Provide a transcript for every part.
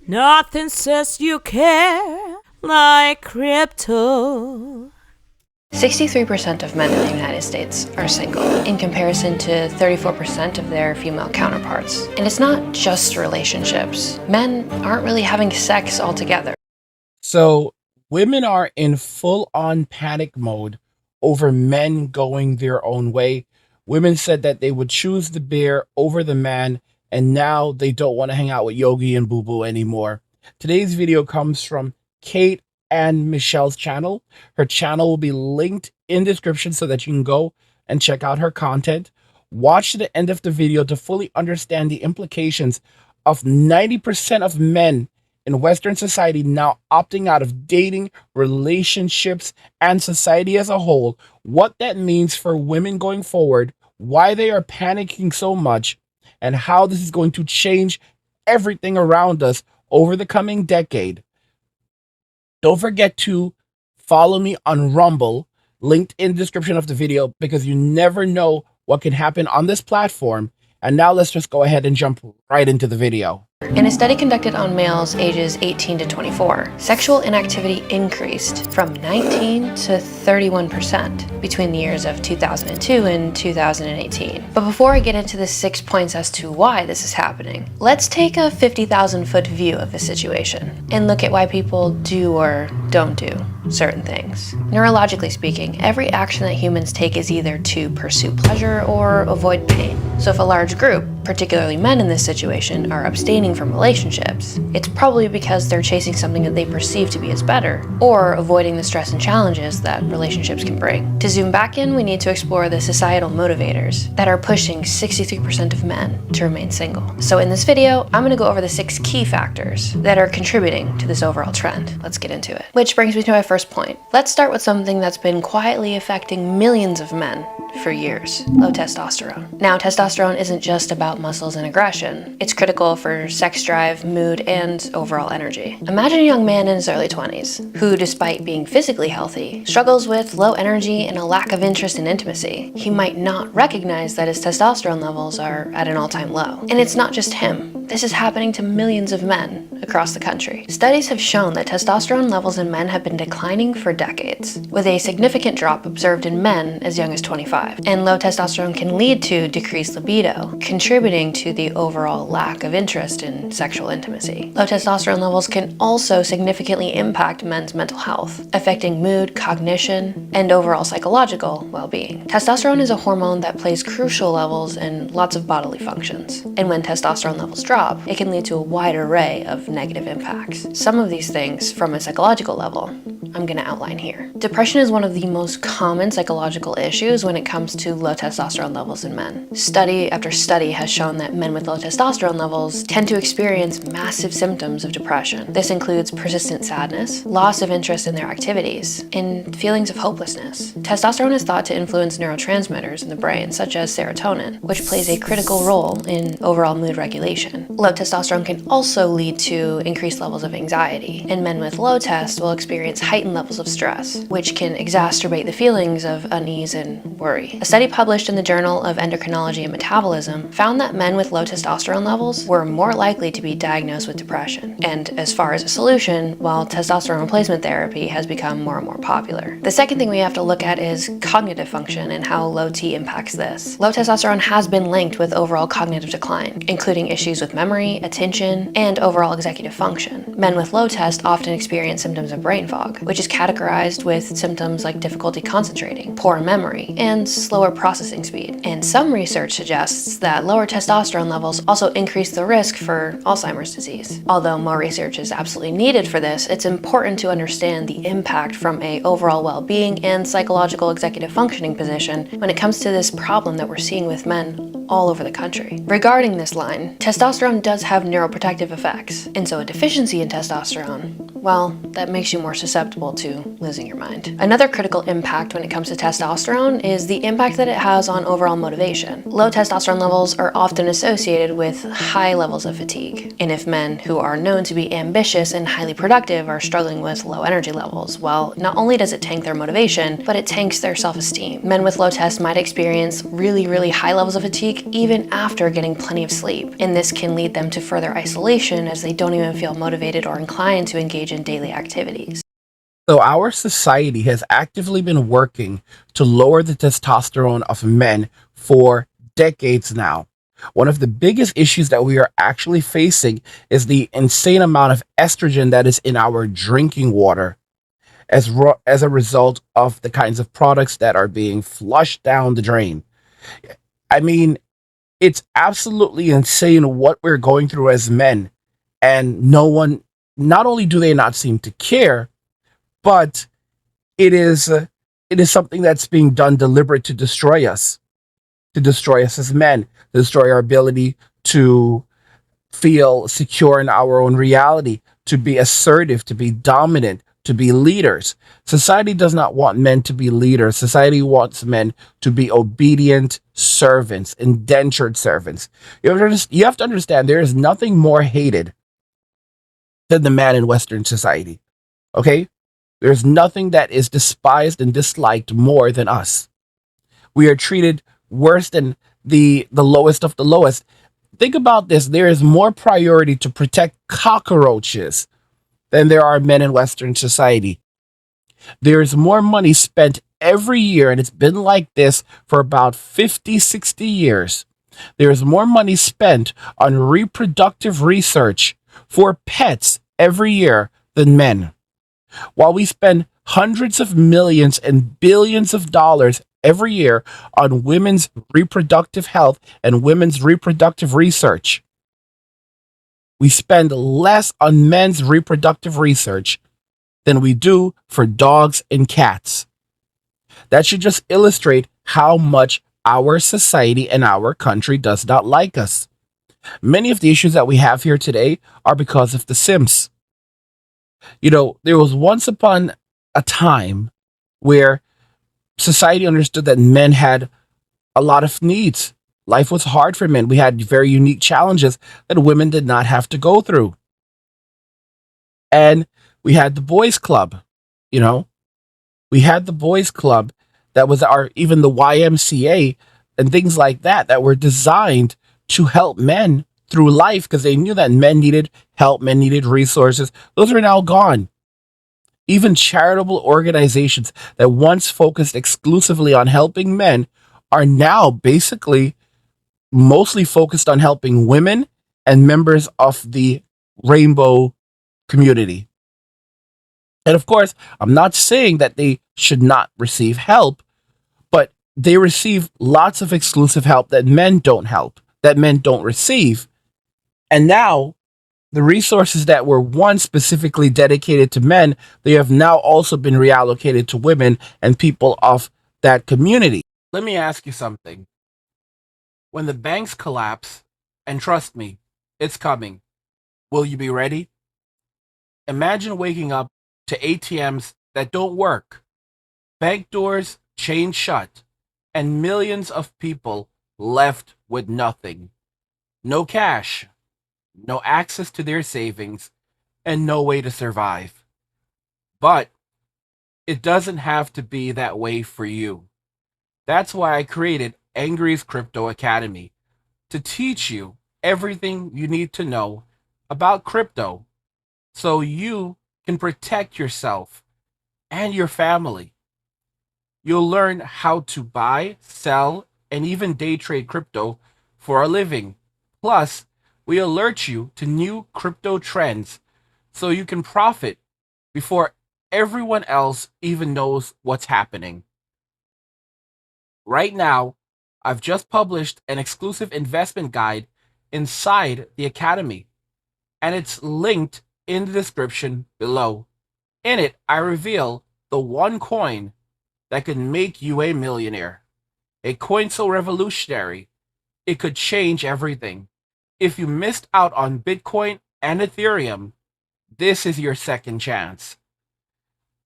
Nothing says you care like crypto. 63% of men in the United States are single, in comparison to 34% of their female counterparts. And it's not just relationships. Men aren't really having sex altogether. So women are in full-on panic mode over men going their own way. Women said that they would choose the bear over the man, and now they don't want to hang out with Yogi and Boo Boo anymore. Today's video comes from Kate and Michelle's channel. Her channel will be linked in the description so that you can go and check out her content. Watch to the end of the video to fully understand the implications of 90% of men in Western society now opting out of dating, relationships, and society as a whole, what that means for women going forward, why they are panicking so much, and how this is going to change everything around us over the coming decade. Don't forget to follow me on Rumble, linked in the description of the video, because you never know what can happen on this platform. And now let's just go ahead and jump right into the video. In a study conducted on males ages 18 to 24, sexual inactivity increased from 19 to 31% between the years of 2002 and 2018. But before I get into the 6 points as to why this is happening, let's take a 50,000-foot view of the situation and look at why people do or don't do certain things. Neurologically speaking, every action that humans take is either to pursue pleasure or avoid pain. So if a large group, particularly men in this situation, are abstaining from relationships, it's probably because they're chasing something that they perceive to be as better, or avoiding the stress and challenges that relationships can bring. To zoom back in, we need to explore the societal motivators that are pushing 63% of men to remain single. So in this video, I'm going to go over the 6 key factors that are contributing to this overall trend. Let's get into it. Which brings me to my first point. Let's start with something that's been quietly affecting millions of men for years: low testosterone. Now, testosterone isn't just about muscles and aggression. It's critical for sex drive, mood, and overall energy. Imagine a young man in his early 20s who, despite being physically healthy, struggles with low energy and a lack of interest in intimacy. He might not recognize that his testosterone levels are at an all-time low. And it's not just him. This is happening to millions of men across the country. Studies have shown that testosterone levels in men have been declining for decades, with a significant drop observed in men as young as 25. And low testosterone can lead to decreased libido, contributing to the overall lack of interest in sexual intimacy. Low testosterone levels can also significantly impact men's mental health, affecting mood, cognition, and overall psychological well-being. Testosterone is a hormone that plays crucial levels in lots of bodily functions. And when testosterone levels drop, it can lead to a wide array of negative impacts. Some of these things, from a psychological level, I'm going to outline here. Depression is one of the most common psychological issues when it comes to low testosterone levels in men. Study after study has shown that men with low testosterone levels tend to experience massive symptoms of depression. This includes persistent sadness, loss of interest in their activities, and feelings of hopelessness. Testosterone is thought to influence neurotransmitters in the brain, such as serotonin, which plays a critical role in overall mood regulation. Low testosterone can also lead to increased levels of anxiety, and men with low test will experience heightened levels of stress, which can exacerbate the feelings of unease and worry. A study published in the Journal of Endocrinology and Metabolism found that men with low testosterone levels were more likely to be diagnosed with depression. And as far as a solution, while testosterone replacement therapy has become more and more popular. The second thing we have to look at is cognitive function and how low T impacts this. Low testosterone has been linked with overall cognitive decline, including issues with memory, attention, and overall executive function. Men with low test often experience symptoms of brain fog, which is categorized with symptoms like difficulty concentrating, poor memory, and slower processing speed. And some research suggests that lower testosterone levels also increase the risk for Alzheimer's disease. Although more research is absolutely needed for this, it's important to understand the impact from a overall well-being and psychological executive functioning position when it comes to this problem that we're seeing with men all over the country. Regarding this line, testosterone does have neuroprotective effects, and so a deficiency in testosterone, well, that makes you more susceptible to losing your mind. Another critical impact when it comes to testosterone is the impact that it has on overall motivation. Low testosterone levels are often associated with high levels of fatigue. And if men who are known to be ambitious and highly productive are struggling with low energy levels, well, not only does it tank their motivation, but it tanks their self-esteem. Men with low test might experience really high levels of fatigue awake even after getting plenty of sleep. And this can lead them to further isolation as they don't even feel motivated or inclined to engage in daily activities. So our society has actively been working to lower the testosterone of men for decades now. One of the biggest issues that we are actually facing is the insane amount of estrogen that is in our drinking water as a result of the kinds of products that are being flushed down the drain. I mean, it's absolutely insane what we're going through as men, and no one, not only do they not seem to care, but it is uh, it is something that's being done deliberate to destroy us as men, to destroy our ability to feel secure in our own reality, to be assertive, to be dominant, to be leaders. Society does not want men to be leaders. Society wants men to be obedient servants, indentured servants. You have to understand there is nothing more hated than the man in Western society. Okay? There's nothing that is despised and disliked more than us. We are treated worse than the lowest of the lowest. Think about this. There is more priority to protect cockroaches than there are men in Western society. There is more money spent every year, and it's been like this for about 50, 60 years. There is more money spent on reproductive research for pets every year than men. While we spend hundreds of millions and billions of dollars every year on women's reproductive health and women's reproductive research, we spend less on men's reproductive research than we do for dogs and cats. That should just illustrate how much our society and our country does not like us. Many of the issues that we have here today are because of the Sims. You know, there was once upon a time where society understood that men had a lot of needs. Life was hard for men. We had very unique challenges that women did not have to go through. And we had the boys club, you know, we had the boys club that was our, even the YMCA and things like that, that were designed to help men through life because they knew that men needed help, men needed resources. Those are now gone. Even charitable organizations that once focused exclusively on helping men are now basically mostly focused on helping women and members of the rainbow community. And of course, I'm not saying that they should not receive help, but they receive lots of exclusive help that men don't receive. And now the resources that were once specifically dedicated to men, they have now also been reallocated to women and people of that community. Let me ask you something. When the banks collapse, and trust me, it's coming, will you be ready? Imagine waking up to ATMs that don't work, bank doors chained shut, and millions of people left with nothing. No cash, no access to their savings, and no way to survive. But it doesn't have to be that way for you. That's why I created Angry's Crypto Academy to teach you everything you need to know about crypto so you can protect yourself and your family. You'll learn how to buy, sell, and even day trade crypto for a living. Plus, we alert you to new crypto trends so you can profit before everyone else even knows what's happening. Right now, I've just published an exclusive investment guide inside the Academy, and it's linked in the description below. In it, I reveal the one coin that could make you a millionaire. A coin so revolutionary, it could change everything. If you missed out on Bitcoin and Ethereum, this is your second chance.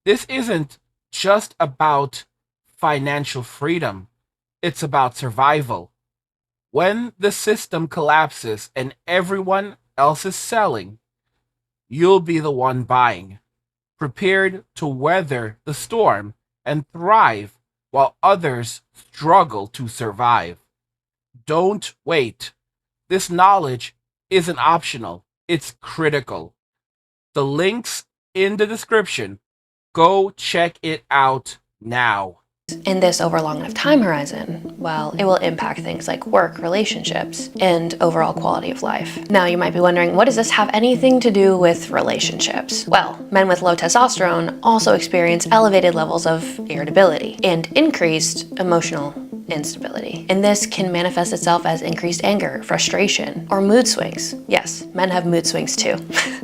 This isn't just about financial freedom, it's about survival. When the system collapses and everyone else is selling, you'll be the one buying, prepared to weather the storm and thrive while others struggle to survive. Don't wait. This knowledge isn't optional, it's critical. The link's in the description. Go check it out now. In this over a long enough time horizon, well, it will impact things like work, relationships, and overall quality of life. Now, you might be wondering, what does this have anything to do with relationships? Well, men with low testosterone also experience elevated levels of irritability and increased emotional instability. And this can manifest itself as increased anger, frustration, or mood swings. Yes, men have mood swings too.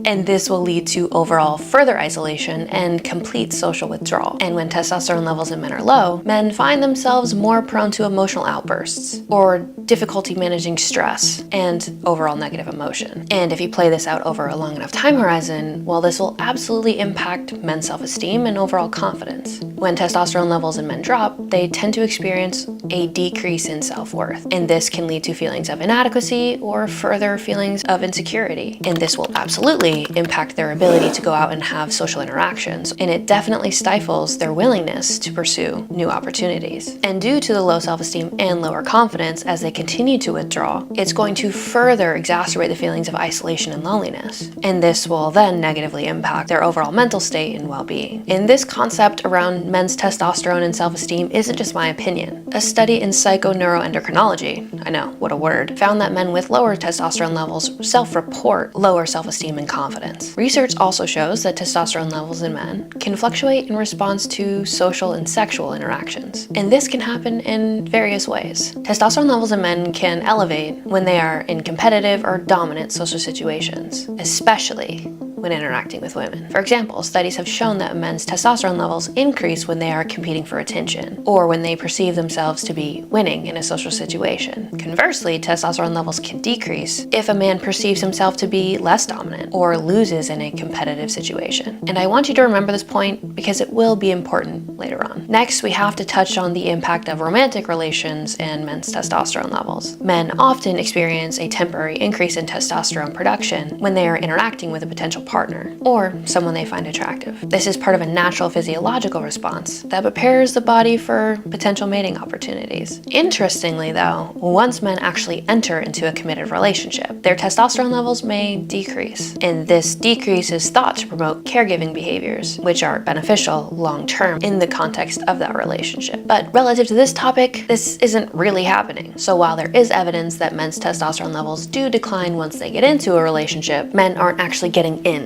And this will lead to overall further isolation and complete social withdrawal. And when testosterone levels in men are low, men find themselves more prone to emotional outbursts or difficulty managing stress and overall negative emotion. And if you play this out over a long enough time horizon, well, this will absolutely impact men's self-esteem and overall confidence. When testosterone levels in men drop, they tend to experience a decrease in self-worth. And this can lead to feelings of inadequacy or further feelings of insecurity. And this will absolutely impact their ability to go out and have social interactions. And it definitely stifles their willingness to pursue new opportunities. And due to the low self-esteem and lower confidence as they continue to withdraw, it's going to further exacerbate the feelings of isolation and loneliness. And this will then negatively impact their overall mental state and well-being. And this concept around men's testosterone and self-esteem isn't just my opinion. A study in psychoneuroendocrinology, I know, what a word, found that men with lower testosterone levels self-report lower self-esteem and confidence. Research also shows that testosterone levels in men can fluctuate in response to social and sexual interactions. And this can happen in various ways. Testosterone levels in men can elevate when they are in competitive or dominant social situations, especially when interacting with women. For example, studies have shown that men's testosterone levels increase when they are competing for attention, or when they perceive themselves to be winning in a social situation. Conversely, testosterone levels can decrease if a man perceives himself to be less dominant or loses in a competitive situation. And I want you to remember this point because it will be important later on. Next, we have to touch on the impact of romantic relations and men's testosterone levels. Men often experience a temporary increase in testosterone production when they are interacting with a potential partner or someone they find attractive. This is part of a natural physiological response that prepares the body for potential mating opportunities. Interestingly though, once men actually enter into a committed relationship, their testosterone levels may decrease. And this decrease is thought to promote caregiving behaviors, which are beneficial long-term in the context of that relationship. But relative to this topic, this isn't really happening. So while there is evidence that men's testosterone levels do decline once they get into a relationship, men aren't actually getting in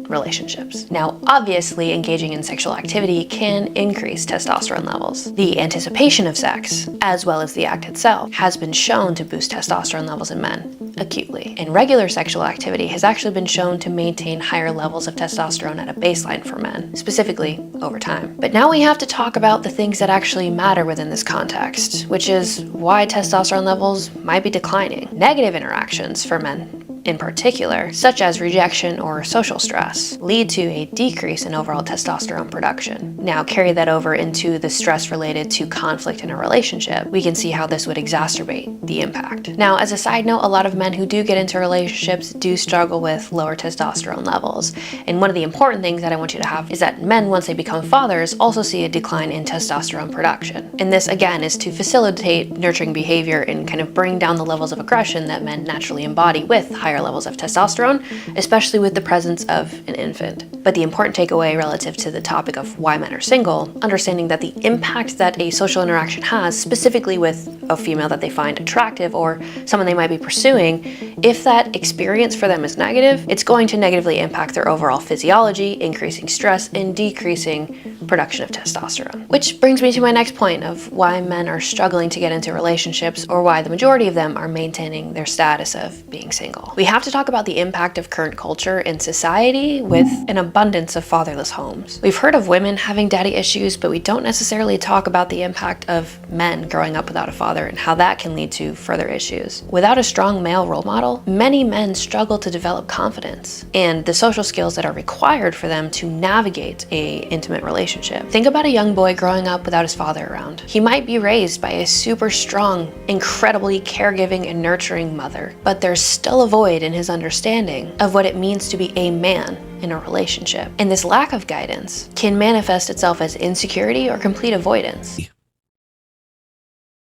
relationships. Now, obviously, engaging in sexual activity can increase testosterone levels. The anticipation of sex, as well as the act itself, has been shown to boost testosterone levels in men acutely. And regular sexual activity has actually been shown to maintain higher levels of testosterone at a baseline for men, specifically over time. But now we have to talk about the things that actually matter within this context, which is why testosterone levels might be declining. Negative interactions for men in particular, such as rejection or social stress, lead to a decrease in overall testosterone production. Now, carry that over into the stress related to conflict in a relationship. We can see how this would exacerbate the impact. Now, as a side note, a lot of men who do get into relationships do struggle with lower testosterone levels. And one of the important things that I want you to have is that men, once they become fathers, also see a decline in testosterone production. And this, again, is to facilitate nurturing behavior and kind of bring down the levels of aggression that men naturally embody with higher levels of testosterone, especially with the presence of an infant. But the important takeaway relative to the topic of why men are single, understanding that the impact that a social interaction has, specifically with a female that they find attractive or someone they might be pursuing, if that experience for them is negative, it's going to negatively impact their overall physiology, increasing stress and decreasing production of testosterone. Which brings me to my next point of why men are struggling to get into relationships, or why the majority of them are maintaining their status of being single. We have to talk about the impact of current culture and society with an abundance of fatherless homes. We've heard of women having daddy issues, but we don't necessarily talk about the impact of men growing up without a father and how that can lead to further issues. Without a strong male role model, many men struggle to develop confidence and the social skills that are required for them to navigate an intimate relationship. Think about a young boy growing up without his father around. He might be raised by a super strong, incredibly caregiving and nurturing mother, but there's still a void in his understanding of what it means to be a man in a relationship. And this lack of guidance can manifest itself as insecurity or complete avoidance.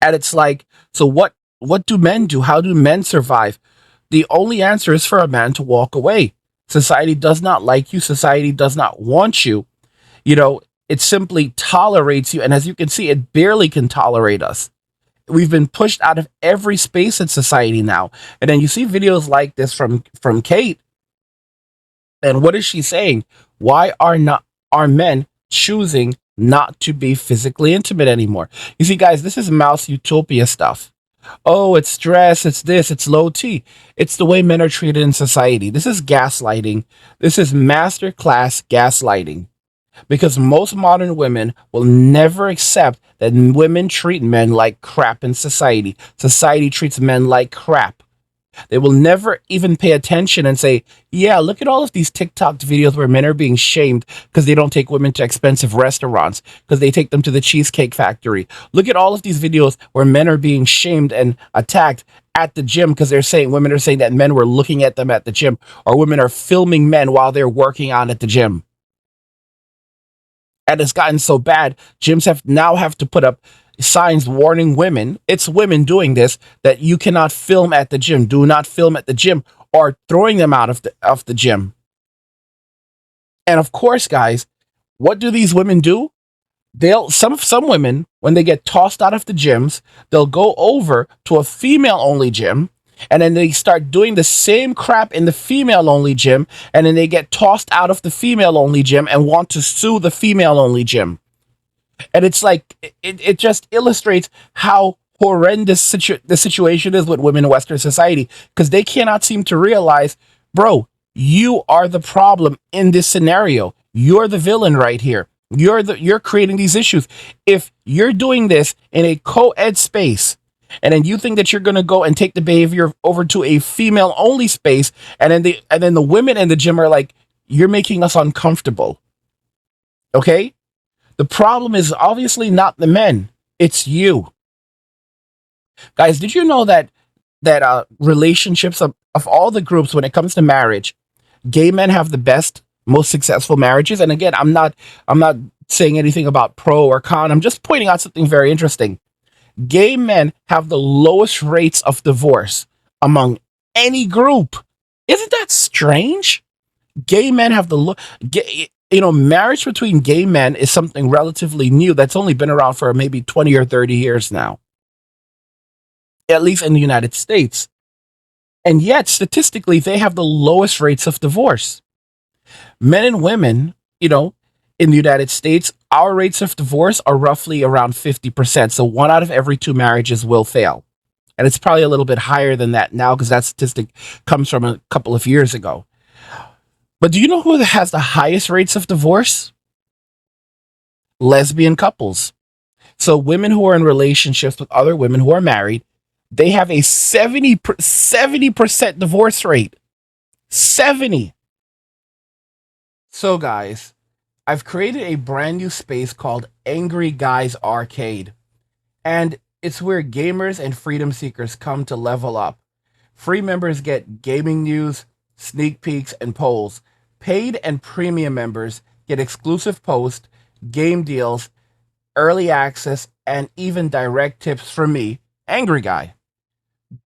And it's like, so what What do men do? How do men survive? The only answer is for a man to walk away. Society does not like you. Society does not want you. You know, it simply tolerates you. And as you can see, it barely can tolerate us. We've been pushed out of every space in society now. And then you see videos like this from Kate. And what is she saying? Why are men choosing not to be physically intimate anymore? You see, guys, this is mouse utopia stuff. Oh, it's stress, it's this, it's low T. It's the way men are treated in society. This is gaslighting. This is master class gaslighting. Because most modern women will never accept that women treat men like crap in society. Society treats men like crap. They will never even pay attention and say, yeah, look at all of these TikTok videos where men are being shamed because they don't take women to expensive restaurants, because they take them to the Cheesecake Factory. Look at all of these videos where men are being shamed and attacked at the gym because women are saying that men were looking at them at the gym, or women are filming men while they're working out at the gym. And it's gotten so bad, gyms have to put up signs warning women, it's women doing this, that you cannot film at the gym. Do not film at the gym, or throwing them out of the gym. And of course, guys, what do these women do? Some women, when they get tossed out of the gyms, they'll go over to a female-only gym, and then they start doing the same crap in the female-only gym, and then they get tossed out of the female-only gym and want to sue the female-only gym. And it's like, it just illustrates how horrendous the situation is with women in Western society, because they cannot seem to realize, bro, you are the problem in this scenario. You're the villain right here. You're creating these issues. If you're doing this in a co-ed space, and then you think that you're going to go and take the behavior over to a female only space, and then the women in the gym are like, you're making us uncomfortable. Okay? The problem is obviously not the men. It's you. Guys, did you know that relationships of all the groups, when it comes to marriage, gay men have the best, most successful marriages? And again, I'm not saying anything about pro or con. I'm just pointing out something very interesting. Gay men have the lowest rates of divorce among any group. Isn't that strange? Gay men have marriage between gay men is something relatively new that's only been around for maybe 20 or 30 years now, at least in the United States. And yet, statistically, they have the lowest rates of divorce. Men and women, in the United States, our rates of divorce are roughly around 50%. So 1 out of every 2 marriages will fail. And it's probably a little bit higher than that now, because that statistic comes from a couple of years ago. But do you know who has the highest rates of divorce? Lesbian couples. So women who are in relationships with other women who are married, they have a 70% divorce rate. 70. So guys, I've created a brand new space called Angry Guys Arcade. And it's where gamers and freedom seekers come to level up. Free members get gaming news, sneak peeks, and polls. Paid and premium members get exclusive posts, game deals, early access, and even direct tips from me, Angry Guy.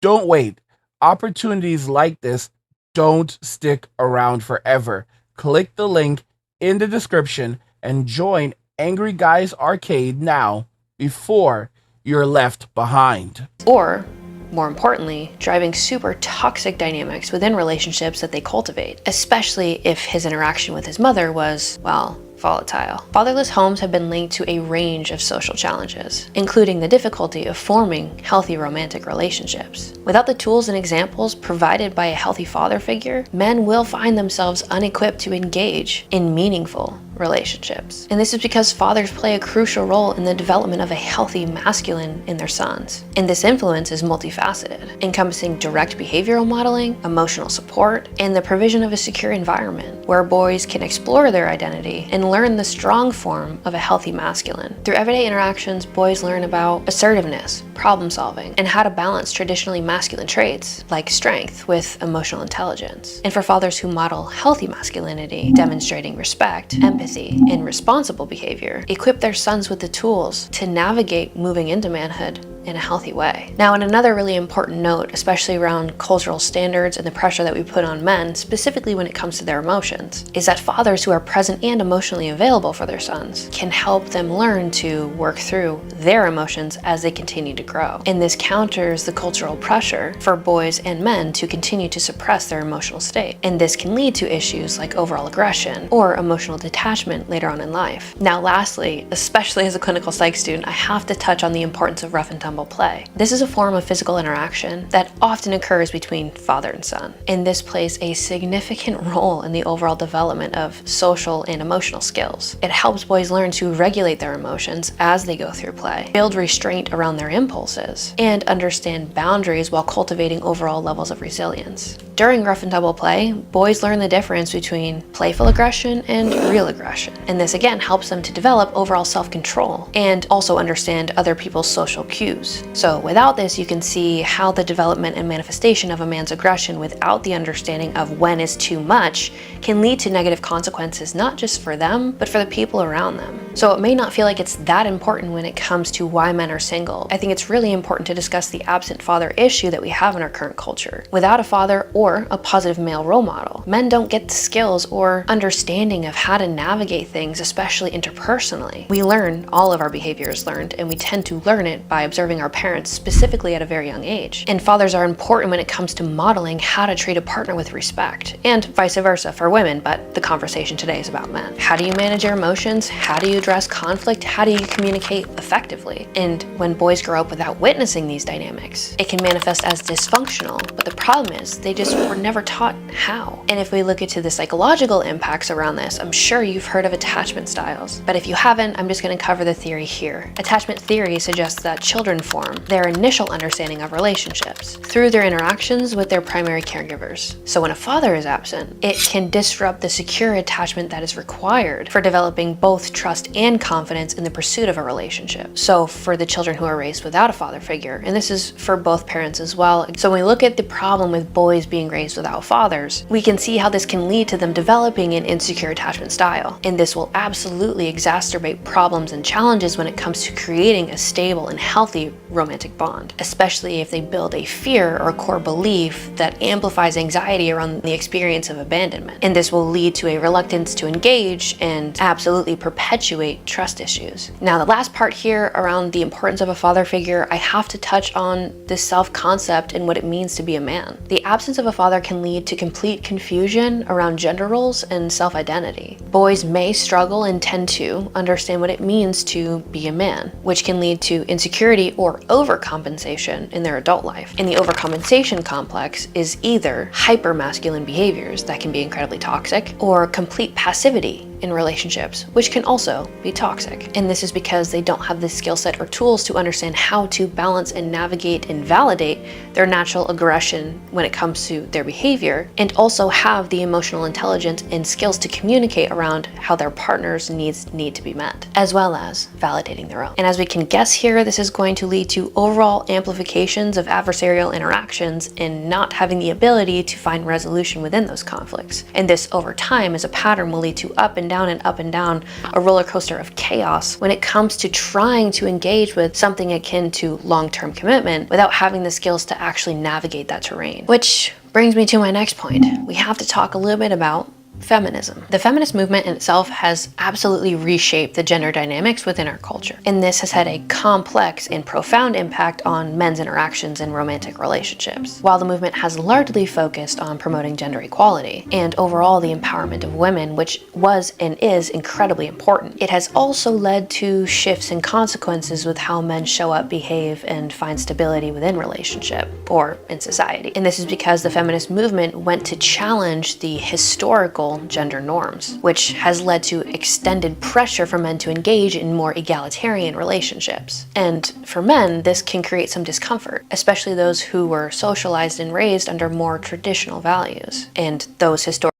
Don't wait. Opportunities like this don't stick around forever. Click the link in the description and join Angry Guys Arcade now before you're left behind. Or, more importantly, driving super toxic dynamics within relationships that they cultivate, especially if his interaction with his mother was, well, volatile. Fatherless homes have been linked to a range of social challenges, including the difficulty of forming healthy romantic relationships. Without the tools and examples provided by a healthy father figure, men will find themselves unequipped to engage in meaningful relationships. And this is because fathers play a crucial role in the development of a healthy masculine in their sons. And this influence is multifaceted, encompassing direct behavioral modeling, emotional support, and the provision of a secure environment where boys can explore their identity and learn the strong form of a healthy masculine. Through everyday interactions, boys learn about assertiveness, problem solving, and how to balance traditionally masculine traits like strength with emotional intelligence. And for fathers who model healthy masculinity, demonstrating respect, empathy, and responsible behavior, equip their sons with the tools to navigate moving into manhood in a healthy way. Now, in another really important note, especially around cultural standards and the pressure that we put on men, specifically when it comes to their emotions, is that fathers who are present and emotionally available for their sons can help them learn to work through their emotions as they continue to grow. And this counters the cultural pressure for boys and men to continue to suppress their emotional state. And this can lead to issues like overall aggression or emotional detachment later on in life. Now, lastly, especially as a clinical psych student, I have to touch on the importance of rough and tumble play. This is a form of physical interaction that often occurs between father and son, and this plays a significant role in the overall development of social and emotional skills. It helps boys learn to regulate their emotions as they go through play, build restraint around their impulses, and understand boundaries while cultivating overall levels of resilience. During rough and tumble play, boys learn the difference between playful aggression and real aggression, and this again helps them to develop overall self-control and also understand other people's social cues. So without this, you can see how the development and manifestation of a man's aggression without the understanding of when is too much can lead to negative consequences, not just for them, but for the people around them. So it may not feel like it's that important when it comes to why men are single. I think it's really important to discuss the absent father issue that we have in our current culture. Without a father or a positive male role model, men don't get the skills or understanding of how to navigate things, especially interpersonally. We learn, all of our behavior is learned, and we tend to learn it by observing our parents, specifically at a very young age. And fathers are important when it comes to modeling how to treat a partner with respect, and vice versa for women, but the conversation today is about men. How do you manage your emotions? How do you address conflict? How do you communicate effectively? And when boys grow up without witnessing these dynamics, it can manifest as dysfunctional, but the problem is they just were never taught how. And if we look into the psychological impacts around this, I'm sure you've heard of attachment styles, but if you haven't, I'm just going to cover the theory here. Attachment theory suggests that children form their initial understanding of relationships through their interactions with their primary caregivers. So when a father is absent, it can disrupt the secure attachment that is required for developing both trust and confidence in the pursuit of a relationship. So for the children who are raised without a father figure, and this is for both parents as well, so when we look at the problem with boys being raised without fathers, we can see how this can lead to them developing an insecure attachment style. And this will absolutely exacerbate problems and challenges when it comes to creating a stable and healthy romantic bond, especially if they build a fear or core belief that amplifies anxiety around the experience of abandonment. And this will lead to a reluctance to engage and absolutely perpetuate trust issues. Now, the last part here around the importance of a father figure, I have to touch on the self-concept and what it means to be a man. The absence of a father can lead to complete confusion around gender roles and self-identity. Boys may struggle and tend to understand what it means to be a man, which can lead to insecurity or overcompensation in their adult life. And the overcompensation complex is either hyper-masculine behaviors that can be incredibly toxic or complete passivity in relationships, which can also be toxic. And this is because they don't have the skill set or tools to understand how to balance and navigate and validate their natural aggression when it comes to their behavior, and also have the emotional intelligence and skills to communicate around how their partner's needs need to be met, as well as validating their own. And as we can guess here, this is going to lead to overall amplifications of adversarial interactions and not having the ability to find resolution within those conflicts. And this over time as a pattern will lead to up and down, a roller coaster of chaos when it comes to trying to engage with something akin to long-term commitment without having the skills to actually navigate that terrain. Which brings me to my next point. We have to talk a little bit about feminism. The feminist movement in itself has absolutely reshaped the gender dynamics within our culture, and this has had a complex and profound impact on men's interactions in romantic relationships. While the movement has largely focused on promoting gender equality and overall the empowerment of women, which was and is incredibly important, it has also led to shifts and consequences with how men show up, behave, and find stability within relationship or in society. And this is because the feminist movement went to challenge the historical gender norms, which has led to extended pressure for men to engage in more egalitarian relationships. And for men, this can create some discomfort, especially those who were socialized and raised under more traditional values, and those historical.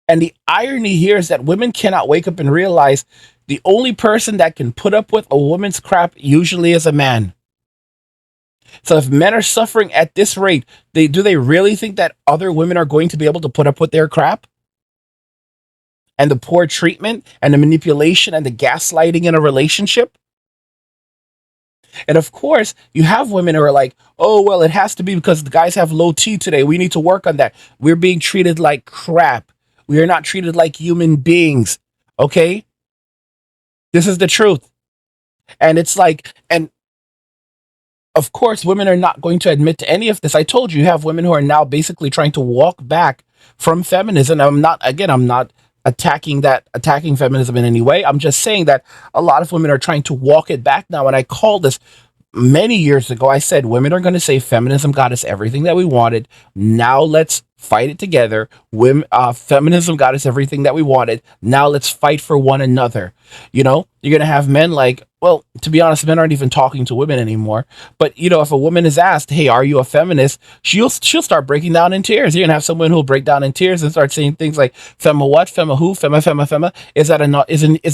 And the irony here is that women cannot wake up and realize the only person that can put up with a woman's crap usually is a man. So if men are suffering at this rate, do they really think that other women are going to be able to put up with their crap? And the poor treatment and the manipulation and the gaslighting in a relationship? And of course, you have women who are like, oh, well, it has to be because the guys have low T today. We need to work on that. We're being treated like crap. We are not treated like human beings. Okay? This is the truth. And it's like, and of course, women are not going to admit to any of this. I told you, you have women who are now basically trying to walk back from feminism. I'm not attacking feminism in any way. I'm just saying that a lot of women are trying to walk it back now. And I call this many years ago. I said women are going to say feminism got us everything that we wanted. Now let's fight it together. Feminism got us everything that we wanted. Now let's fight for one another. You're going to have men like, well, to be honest, men aren't even talking to women anymore. But if a woman is asked, "Hey, are you a feminist?" She'll start breaking down in tears. You're gonna have someone who'll break down in tears and start saying things like, "Femma what? Femma who? Femma, femma, femma." Is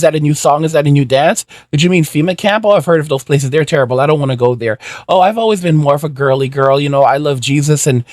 that a new song? Is that a new dance? Did you mean FEMA camp? Oh, I've heard of those places. They're terrible. I don't want to go there. Oh, I've always been more of a girly girl. I love Jesus and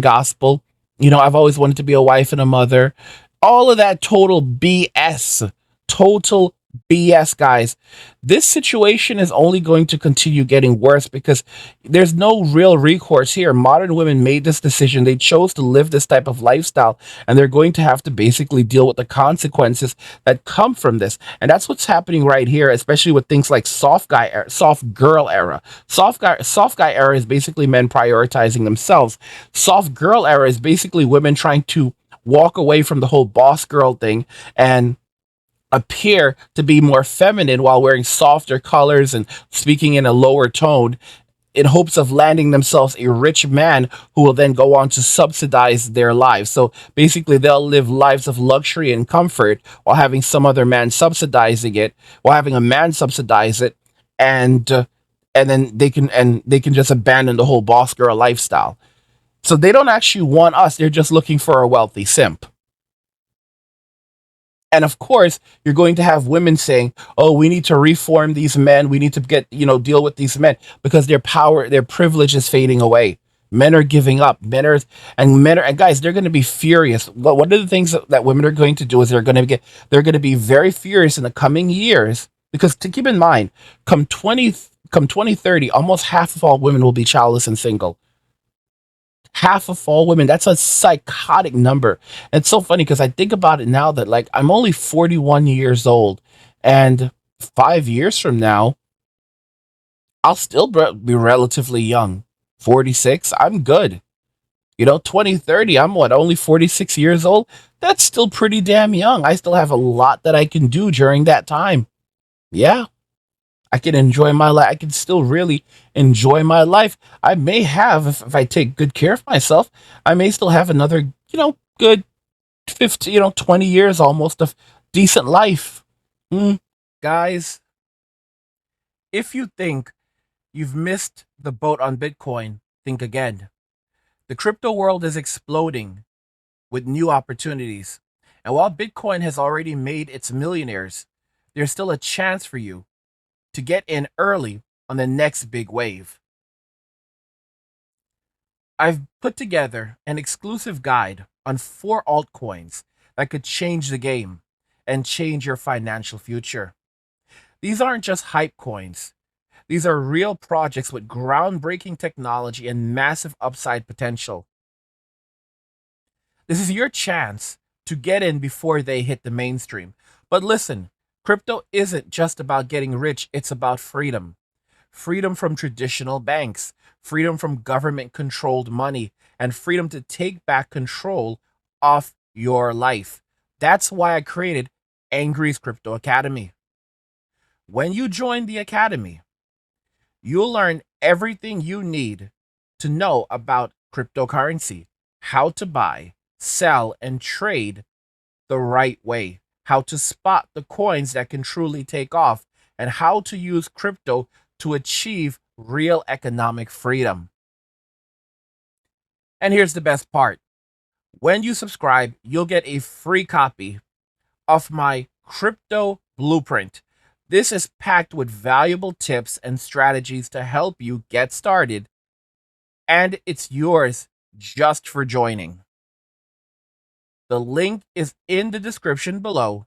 gospel. I've always wanted to be a wife and a mother. All of that total BS. Total BS, guys. This situation is only going to continue getting worse because there's no real recourse here. Modern women made this decision. They chose to live this type of lifestyle, and they're going to have to basically deal with the consequences that come from this. And that's what's happening right here, especially with things like soft girl era. Soft guy era is basically men prioritizing themselves. Soft girl era is basically women trying to walk away from the whole boss girl thing and appear to be more feminine while wearing softer colors and speaking in a lower tone in hopes of landing themselves a rich man who will then go on to subsidize their lives. So basically, they'll live lives of luxury and comfort while having some other man subsidizing it, while having a man subsidize it, and then they can just abandon the whole boss girl lifestyle. So they don't actually want us. They're just looking for a wealthy simp. And of course, you're going to have women saying, "Oh, we need to reform these men. We need to deal with these men because their power, their privilege is fading away. Men are giving up. And guys, they're going to be furious. One of the things that women are going to do is they're going to be very furious in the coming years because to keep in mind, come 2030, almost half of all women will be childless and single. Half of all women. That's a psychotic number. And it's so funny because I think about it now that like I'm only 41 years old, and 5 years from now, I'll still be relatively young. 46, I'm good. 2030, I'm what, only 46 years old? That's still pretty damn young. I still have a lot that I can do during that time. Yeah. I can enjoy my life. I can still really enjoy my life. I may have, if I take good care of myself, I may still have another, good 50, 20 years almost of decent life. Guys, if you think you've missed the boat on Bitcoin, think again. The crypto world is exploding with new opportunities. And while Bitcoin has already made its millionaires, there's still a chance for you to get in early on the next big wave. I've put together an exclusive guide on 4 altcoins that could change the game and change your financial future. These aren't just hype coins. These are real projects with groundbreaking technology and massive upside potential. This is your chance to get in before they hit the mainstream. But listen, crypto isn't just about getting rich, it's about freedom. Freedom from traditional banks, freedom from government controlled money, and freedom to take back control of your life. That's why I created Angry's Crypto Academy. When you join the academy, you'll learn everything you need to know about cryptocurrency, how to buy, sell, and trade the right way, how to spot the coins that can truly take off, and how to use crypto to achieve real economic freedom. And here's the best part. When you subscribe, you'll get a free copy of my crypto blueprint. This is packed with valuable tips and strategies to help you get started, and it's yours just for joining. The link is in the description below.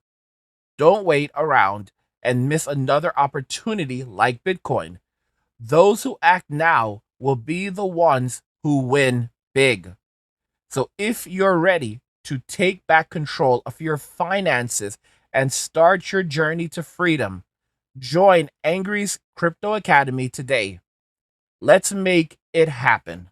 Don't wait around and miss another opportunity like Bitcoin. Those who act now will be the ones who win big. So if you're ready to take back control of your finances and start your journey to freedom, join Angry's Crypto Academy today. Let's make it happen.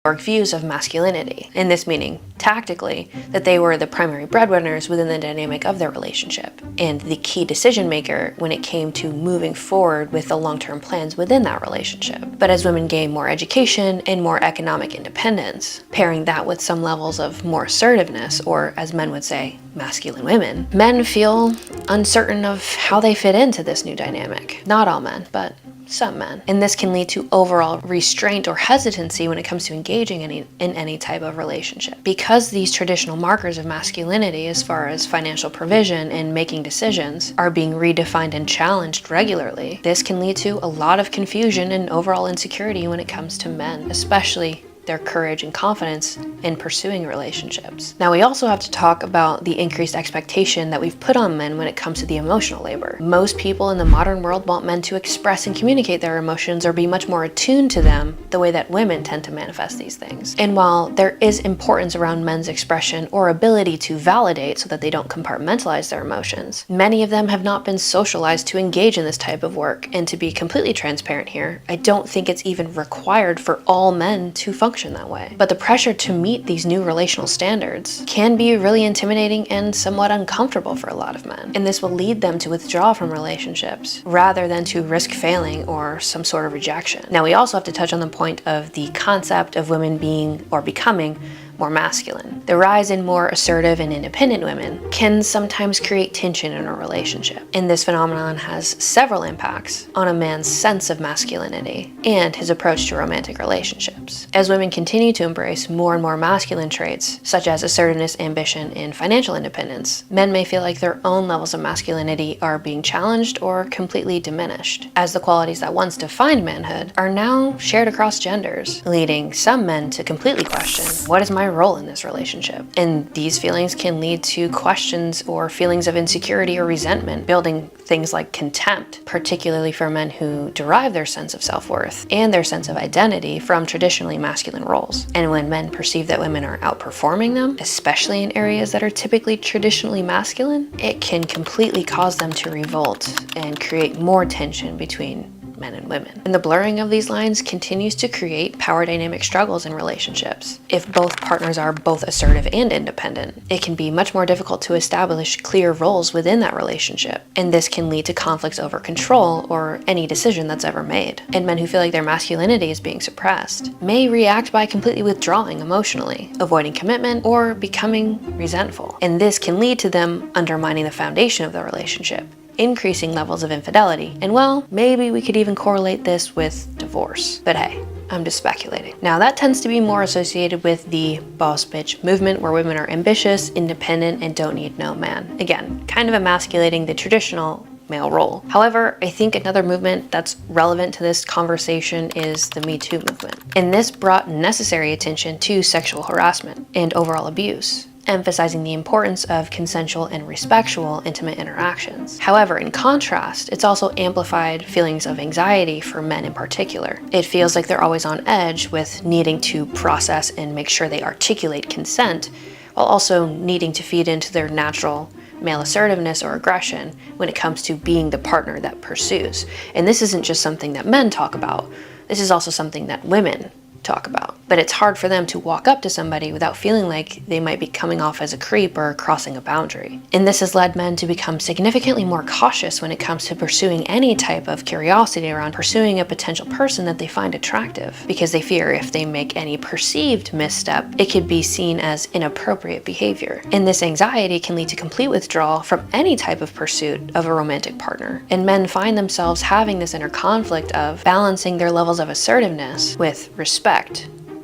Views of masculinity, in this meaning, tactically, that they were the primary breadwinners within the dynamic of their relationship, and the key decision maker when it came to moving forward with the long-term plans within that relationship. But as women gain more education and more economic independence, pairing that with some levels of more assertiveness, or as men would say, masculine women, men feel uncertain of how they fit into this new dynamic. Not all men, but some men. And this can lead to overall restraint or hesitancy when it comes to engaging in any type of relationship. Because these traditional markers of masculinity, as far as financial provision and making decisions, are being redefined and challenged regularly, this can lead to a lot of confusion and overall insecurity when it comes to men, especially their courage and confidence in pursuing relationships. Now, we also have to talk about the increased expectation that we've put on men when it comes to the emotional labor. Most people in the modern world want men to express and communicate their emotions or be much more attuned to them the way that women tend to manifest these things. And while there is importance around men's expression or ability to validate so that they don't compartmentalize their emotions, many of them have not been socialized to engage in this type of work. And to be completely transparent here, I don't think it's even required for all men to function that way. But the pressure to meet these new relational standards can be really intimidating and somewhat uncomfortable for a lot of men. And this will lead them to withdraw from relationships rather than to risk failing or some sort of rejection. Now, we also have to touch on the point of the concept of women being or becoming more masculine. The rise in more assertive and independent women can sometimes create tension in a relationship. And this phenomenon has several impacts on a man's sense of masculinity and his approach to romantic relationships. As women continue to embrace more and more masculine traits, such as assertiveness, ambition, and financial independence, men may feel like their own levels of masculinity are being challenged or completely diminished, as the qualities that once defined manhood are now shared across genders, leading some men to completely question, what is my role in this relationship? And these feelings can lead to questions or feelings of insecurity or resentment, building things like contempt, particularly for men who derive their sense of self-worth and their sense of identity from traditionally masculine roles. And when men perceive that women are outperforming them, especially in areas that are typically traditionally masculine, it can completely cause them to revolt and create more tension between men and women. And the blurring of these lines continues to create power dynamic struggles in relationships. If both partners are both assertive and independent, it can be much more difficult to establish clear roles within that relationship. And this can lead to conflicts over control or any decision that's ever made. And men who feel like their masculinity is being suppressed may react by completely withdrawing emotionally, avoiding commitment, or becoming resentful. And this can lead to them undermining the foundation of the relationship, increasing levels of infidelity, and well, maybe we could even correlate this with divorce. But hey, I'm just speculating. Now, that tends to be more associated with the boss bitch movement, where women are ambitious, independent, and don't need no man. Again, kind of emasculating the traditional male role. However, I think another movement that's relevant to this conversation is the Me Too movement. And this brought necessary attention to sexual harassment and overall abuse, emphasizing the importance of consensual and respectful intimate interactions. However, in contrast, it's also amplified feelings of anxiety for men in particular. It feels like they're always on edge with needing to process and make sure they articulate consent, while also needing to feed into their natural male assertiveness or aggression when it comes to being the partner that pursues. And this isn't just something that men talk about, this is also something that women talk about. But it's hard for them to walk up to somebody without feeling like they might be coming off as a creep or crossing a boundary. And this has led men to become significantly more cautious when it comes to pursuing any type of curiosity around pursuing a potential person that they find attractive, because they fear if they make any perceived misstep, it could be seen as inappropriate behavior. And this anxiety can lead to complete withdrawal from any type of pursuit of a romantic partner. And men find themselves having this inner conflict of balancing their levels of assertiveness with respect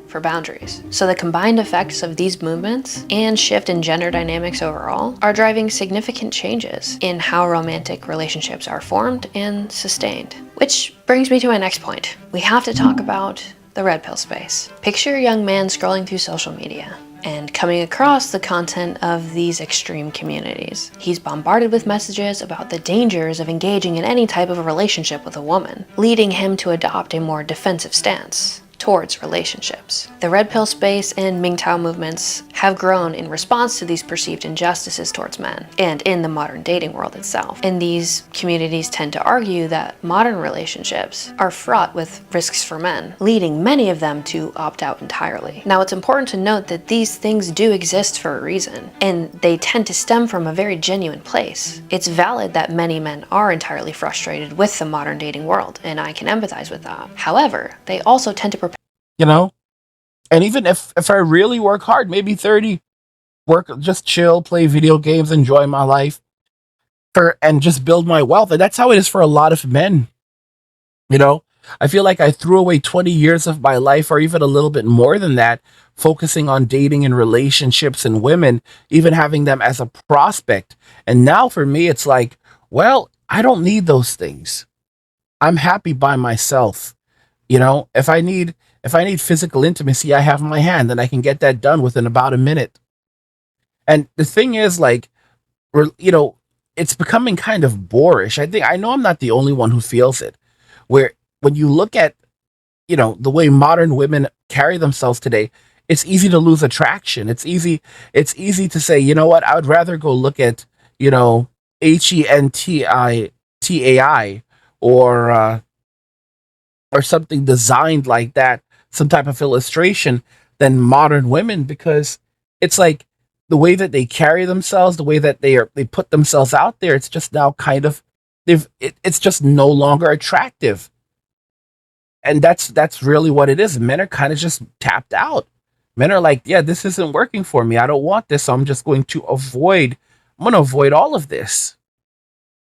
for boundaries. So the combined effects of these movements and shift in gender dynamics overall are driving significant changes in how romantic relationships are formed and sustained. Which brings me to my next point. We have to talk about the red pill space. Picture a young man scrolling through social media, and coming across the content of these extreme communities. He's bombarded with messages about the dangers of engaging in any type of a relationship with a woman, leading him to adopt a more defensive stance towards relationships. The red pill space and MGTOW movements have grown in response to these perceived injustices towards men and in the modern dating world itself. And these communities tend to argue that modern relationships are fraught with risks for men, leading many of them to opt out entirely. Now, it's important to note that these things do exist for a reason, and they tend to stem from a very genuine place. It's valid that many men are entirely frustrated with the modern dating world, and I can empathize with that. However, they also tend to you know? And even if I really work hard, maybe 30, work, just chill, play video games, enjoy my life, and just build my wealth. And that's how it is for a lot of men, you know? I feel like I threw away 20 years of my life, or even a little bit more than that, focusing on dating and relationships and women, even having them as a prospect. And now for me, it's like, well, I don't need those things. I'm happy by myself. If I need physical intimacy, I have my hand and I can get that done within about a minute. And the thing is, like, we're, it's becoming kind of boorish. I know I'm not the only one who feels it. Where when you look at, the way modern women carry themselves today, it's easy to lose attraction. It's easy to say, you know what, I would rather go look at, HENTITAI, or or something designed like that, some type of illustration, than modern women, because it's like the way that they carry themselves, the way that they put themselves out there, it's just now kind of it's just no longer attractive. And that's really what it is. Men are kind of just tapped out. Men are like, yeah, this isn't working for me. I don't want this, so I'm going to avoid all of this.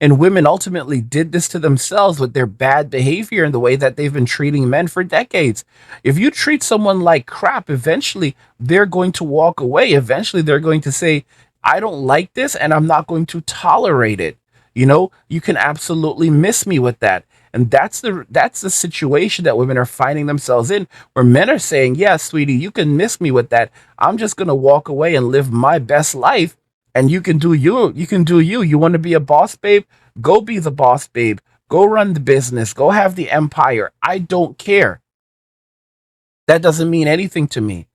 And women ultimately did this to themselves with their bad behavior and the way that they've been treating men for decades. If you treat someone like crap, eventually they're going to walk away. Eventually they're going to say, I don't like this and I'm not going to tolerate it. You can absolutely miss me with that. And that's the situation that women are finding themselves in, where men are saying, yeah, sweetie, you can miss me with that. I'm just going to walk away and live my best life. And you can do you. You can do you. You want to be a boss, babe? Go be the boss, babe. Go run the business. Go have the empire. I don't care. That doesn't mean anything to me.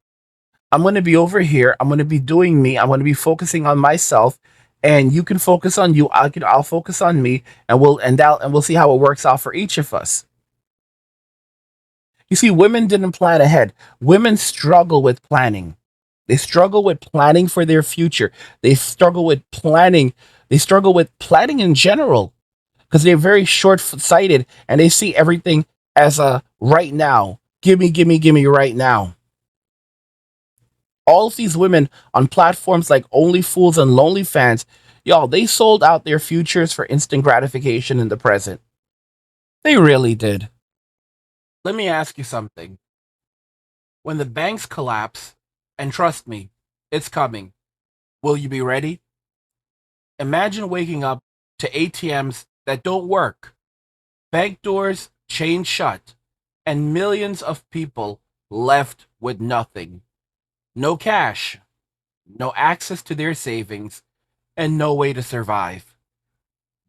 I'm going to be over here. I'm going to be doing me. I'm going to be focusing on myself. And you can focus on you. I'll focus on me, and we'll see how it works out for each of us. You see, women didn't plan ahead. Women struggle with planning. They struggle with planning for their future. They struggle with planning. They struggle with planning in general, because they're very short-sighted and they see everything as a right now. Gimme, gimme, gimme right now. All of these women on platforms like OnlyFools and LonelyFans, y'all, they sold out their futures for instant gratification in the present. They really did. Let me ask you something. When the banks collapse, and trust me, it's coming, will you be ready? Imagine waking up to ATMs that don't work, bank doors chained shut, and millions of people left with nothing. No cash, no access to their savings, and no way to survive.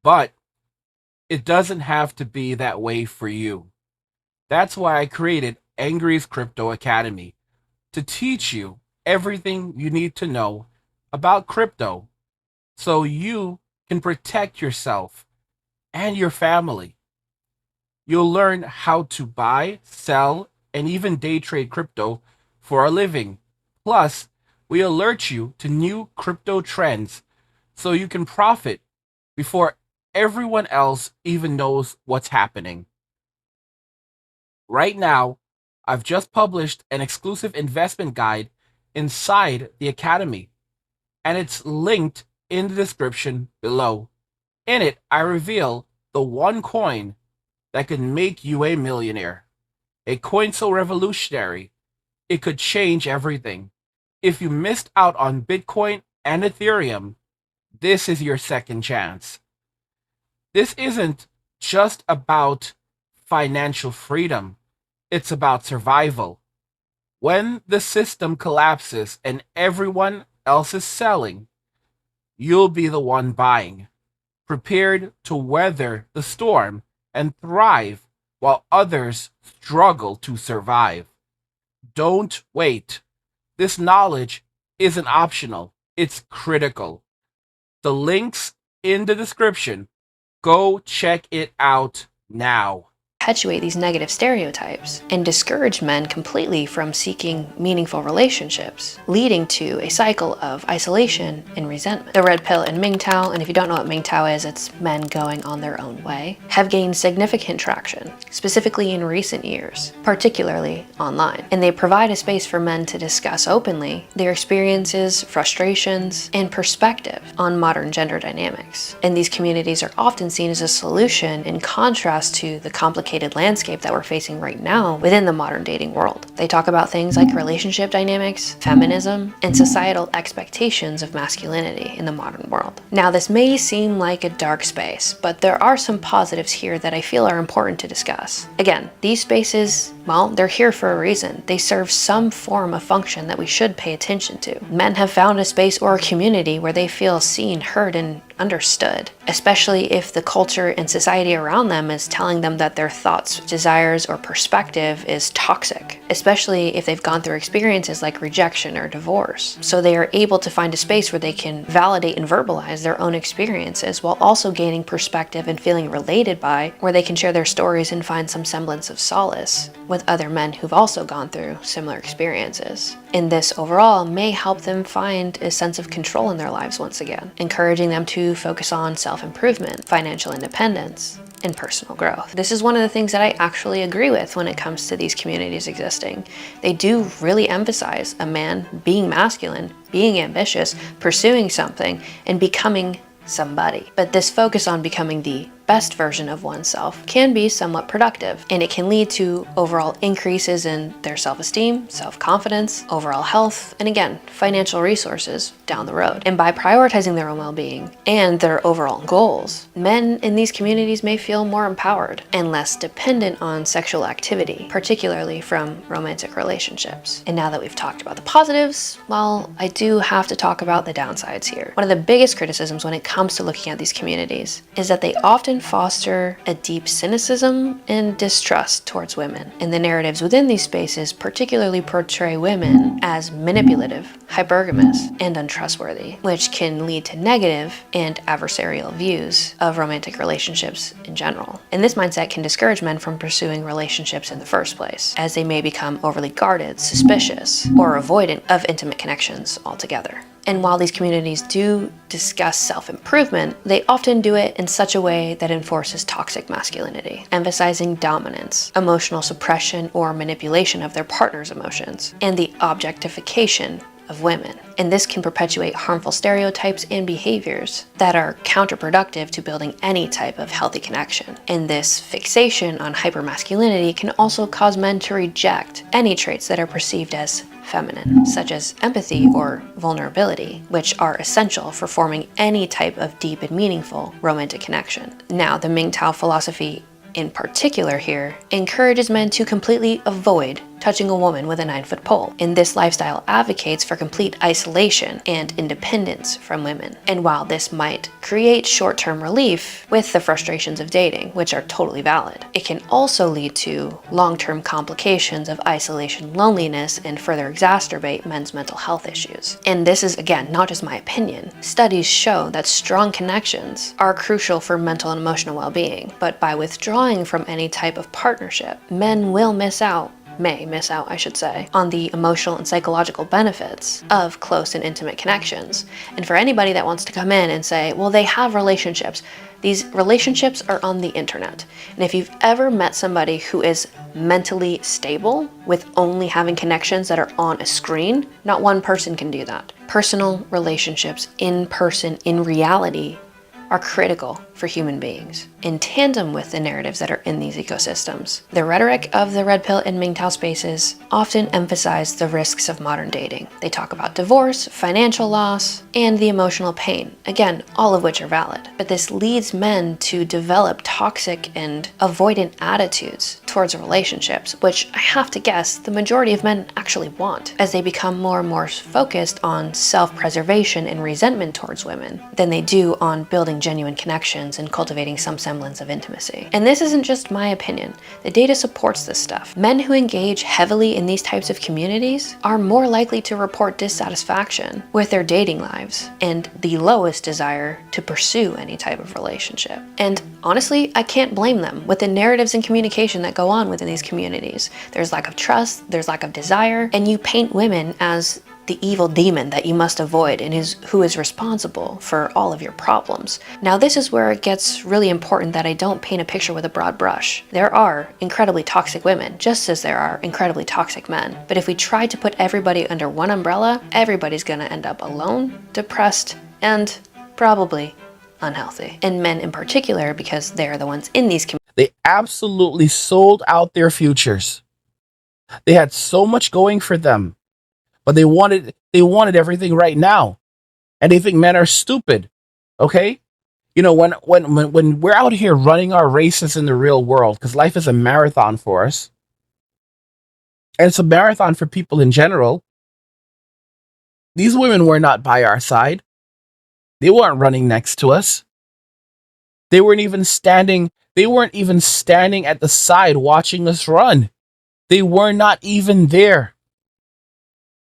But it doesn't have to be that way for you. That's why I created Angry's Crypto Academy, to teach you everything you need to know about crypto, so you can protect yourself and your family. You'll learn how to buy, sell, and even day trade crypto for a living. Plus, we alert you to new crypto trends so you can profit before everyone else even knows what's happening. Right now, I've just published an exclusive investment guide inside the Academy, and it's linked in the description below. In it, I reveal the one coin that could make you a millionaire. A coin so revolutionary, it could change everything. If you missed out on Bitcoin and Ethereum, this is your second chance. This isn't just about financial freedom, it's about survival. When the system collapses and everyone else is selling, you'll be the one buying, prepared to weather the storm and thrive while others struggle to survive. Don't wait. This knowledge isn't optional, it's critical. The link's in the description. Go check it out now. Perpetuate these negative stereotypes and discourage men completely from seeking meaningful relationships, leading to a cycle of isolation and resentment. The red pill and MGTOW, and if you don't know what MGTOW is, it's men going on their own way, have gained significant traction, specifically in recent years, particularly online. And they provide a space for men to discuss openly their experiences, frustrations, and perspective on modern gender dynamics. And these communities are often seen as a solution in contrast to the complicated landscape that we're facing right now within the modern dating world. They talk about things like relationship dynamics, feminism, and societal expectations of masculinity in the modern world. Now, this may seem like a dark space, but there are some positives here that I feel are important to discuss. Again, these spaces, well, they're here for a reason. They serve some form of function that we should pay attention to. Men have found a space or a community where they feel seen, heard, and understood, especially if the culture and society around them is telling them that their thoughts, desires, or perspective is toxic, especially if they've gone through experiences like rejection or divorce. So they are able to find a space where they can validate and verbalize their own experiences while also gaining perspective and feeling related by, where they can share their stories and find some semblance of solace with other men who've also gone through similar experiences. And this overall may help them find a sense of control in their lives once again, encouraging them to focus on self-improvement, financial independence, and personal growth. This is one of the things that I actually agree with when it comes to these communities existing. They do really emphasize a man being masculine, being ambitious, pursuing something, and becoming somebody. But this focus on becoming the best version of oneself can be somewhat productive, and it can lead to overall increases in their self-esteem, self-confidence, overall health, and again, financial resources down the road. And by prioritizing their own well-being and their overall goals, men in these communities may feel more empowered and less dependent on sexual activity, particularly from romantic relationships. And now that we've talked about the positives, well, I do have to talk about the downsides here. One of the biggest criticisms when it comes to looking at these communities is that they often foster a deep cynicism and distrust towards women. And the narratives within these spaces particularly portray women as manipulative, hypergamous, and untrustworthy, which can lead to negative and adversarial views of romantic relationships in general. And this mindset can discourage men from pursuing relationships in the first place, as they may become overly guarded, suspicious, or avoidant of intimate connections altogether. And while these communities do discuss self-improvement, they often do it in such a way that enforces toxic masculinity, emphasizing dominance, emotional suppression or manipulation of their partner's emotions, and the objectification of women. And this can perpetuate harmful stereotypes and behaviors that are counterproductive to building any type of healthy connection. And this fixation on hypermasculinity can also cause men to reject any traits that are perceived as feminine, such as empathy or vulnerability, which are essential for forming any type of deep and meaningful romantic connection. Now, the MGTOW philosophy in particular here encourages men to completely avoid touching a woman with a 9-foot pole. And this lifestyle advocates for complete isolation and independence from women. And while this might create short-term relief with the frustrations of dating, which are totally valid, it can also lead to long-term complications of isolation, loneliness, and further exacerbate men's mental health issues. And this is, again, not just my opinion. Studies show that strong connections are crucial for mental and emotional well-being, but by withdrawing from any type of partnership, men will may miss out, on the emotional and psychological benefits of close and intimate connections. And for anybody that wants to come in and say, well, they have relationships, these relationships are on the internet. And if you've ever met somebody who is mentally stable with only having connections that are on a screen, not one person can do that. Personal relationships in person, in reality, are critical for human beings, in tandem with the narratives that are in these ecosystems. The rhetoric of the red pill and MGTOW spaces often emphasize the risks of modern dating. They talk about divorce, financial loss, and the emotional pain. Again, all of which are valid. But this leads men to develop toxic and avoidant attitudes towards relationships, which I have to guess the majority of men actually want, as they become more and more focused on self-preservation and resentment towards women than they do on building genuine connections and cultivating some semblance of intimacy. And this isn't just my opinion. The data supports this stuff. Men who engage heavily in these types of communities are more likely to report dissatisfaction with their dating lives and the lowest desire to pursue any type of relationship. And honestly, I can't blame them with the narratives and communication that go on within these communities. There's lack of trust, there's lack of desire, and you paint women as the evil demon that you must avoid and who is responsible for all of your problems. Now, this is where it gets really important that I don't paint a picture with a broad brush. There are incredibly toxic women, just as there are incredibly toxic men. But if we try to put everybody under one umbrella, everybody's gonna end up alone, depressed, and probably unhealthy. And men in particular, because they're the ones in these communities. They absolutely sold out their futures. They had so much going for them, but they wanted everything right now. And they think men are stupid. Okay? You know, when we're out here running our races in the real world, because life is a marathon for us, and it's a marathon for people in general, these women were not by our side. They weren't running next to us. They weren't even standing at the side watching us run. They were not even there.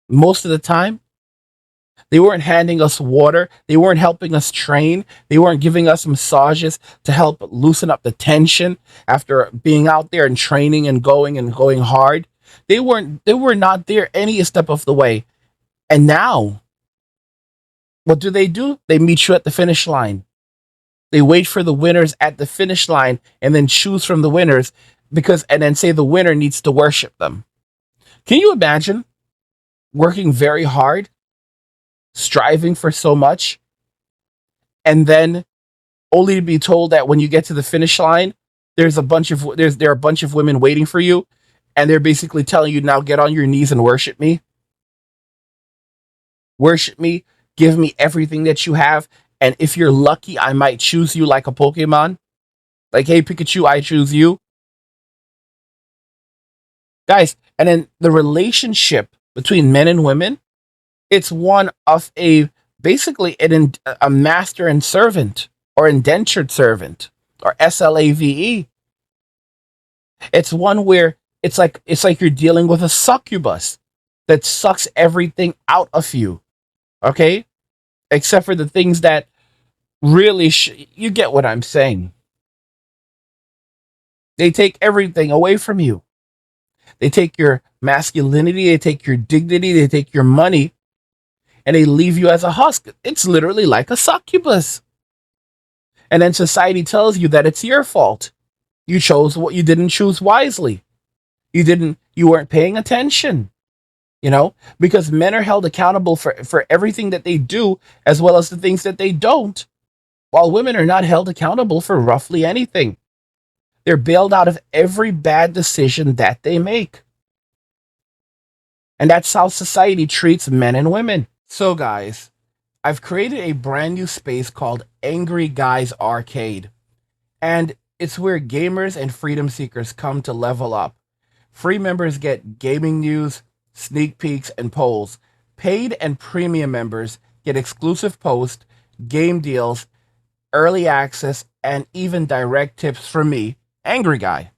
Most of the time, they weren't handing us water. They weren't helping us train. They weren't giving us massages to help loosen up the tension after being out there and training and going hard. They were not there any step of the way. And now, what do? They meet you at the finish line. They wait for the winners at the finish line and then choose from the winners and then say the winner needs to worship them. Can you imagine working very hard, striving for so much, and then only to be told that when you get to the finish line, there are a bunch of women waiting for you, and they're basically telling you, now get on your knees and worship me. Worship me, give me everything that you have, and if you're lucky, I might choose you like a Pokemon. Like, hey, Pikachu, I choose you. Guys, and then the relationship between men and women, it's one of basically a master and servant, or indentured servant, or SLAVE. It's one where it's like you're dealing with a succubus that sucks everything out of you. Okay? Except for the things that really you get what I'm saying. They take everything away from you. They take your masculinity, they take your dignity, they take your money, and they leave you as a husk. It's literally like a succubus. And then society tells you that it's your fault. You didn't choose wisely. You weren't paying attention. You know, because men are held accountable for everything that they do, as well as the things that they don't, while women are not held accountable for roughly anything. They're bailed out of every bad decision that they make. And that's how society treats men and women. So guys, I've created a brand new space called Angry Guys Arcade. And it's where gamers and freedom seekers come to level up. Free members get gaming news, sneak peeks, and polls. Paid and premium members get exclusive posts, game deals, early access, and even direct tips from me, Angry Guy.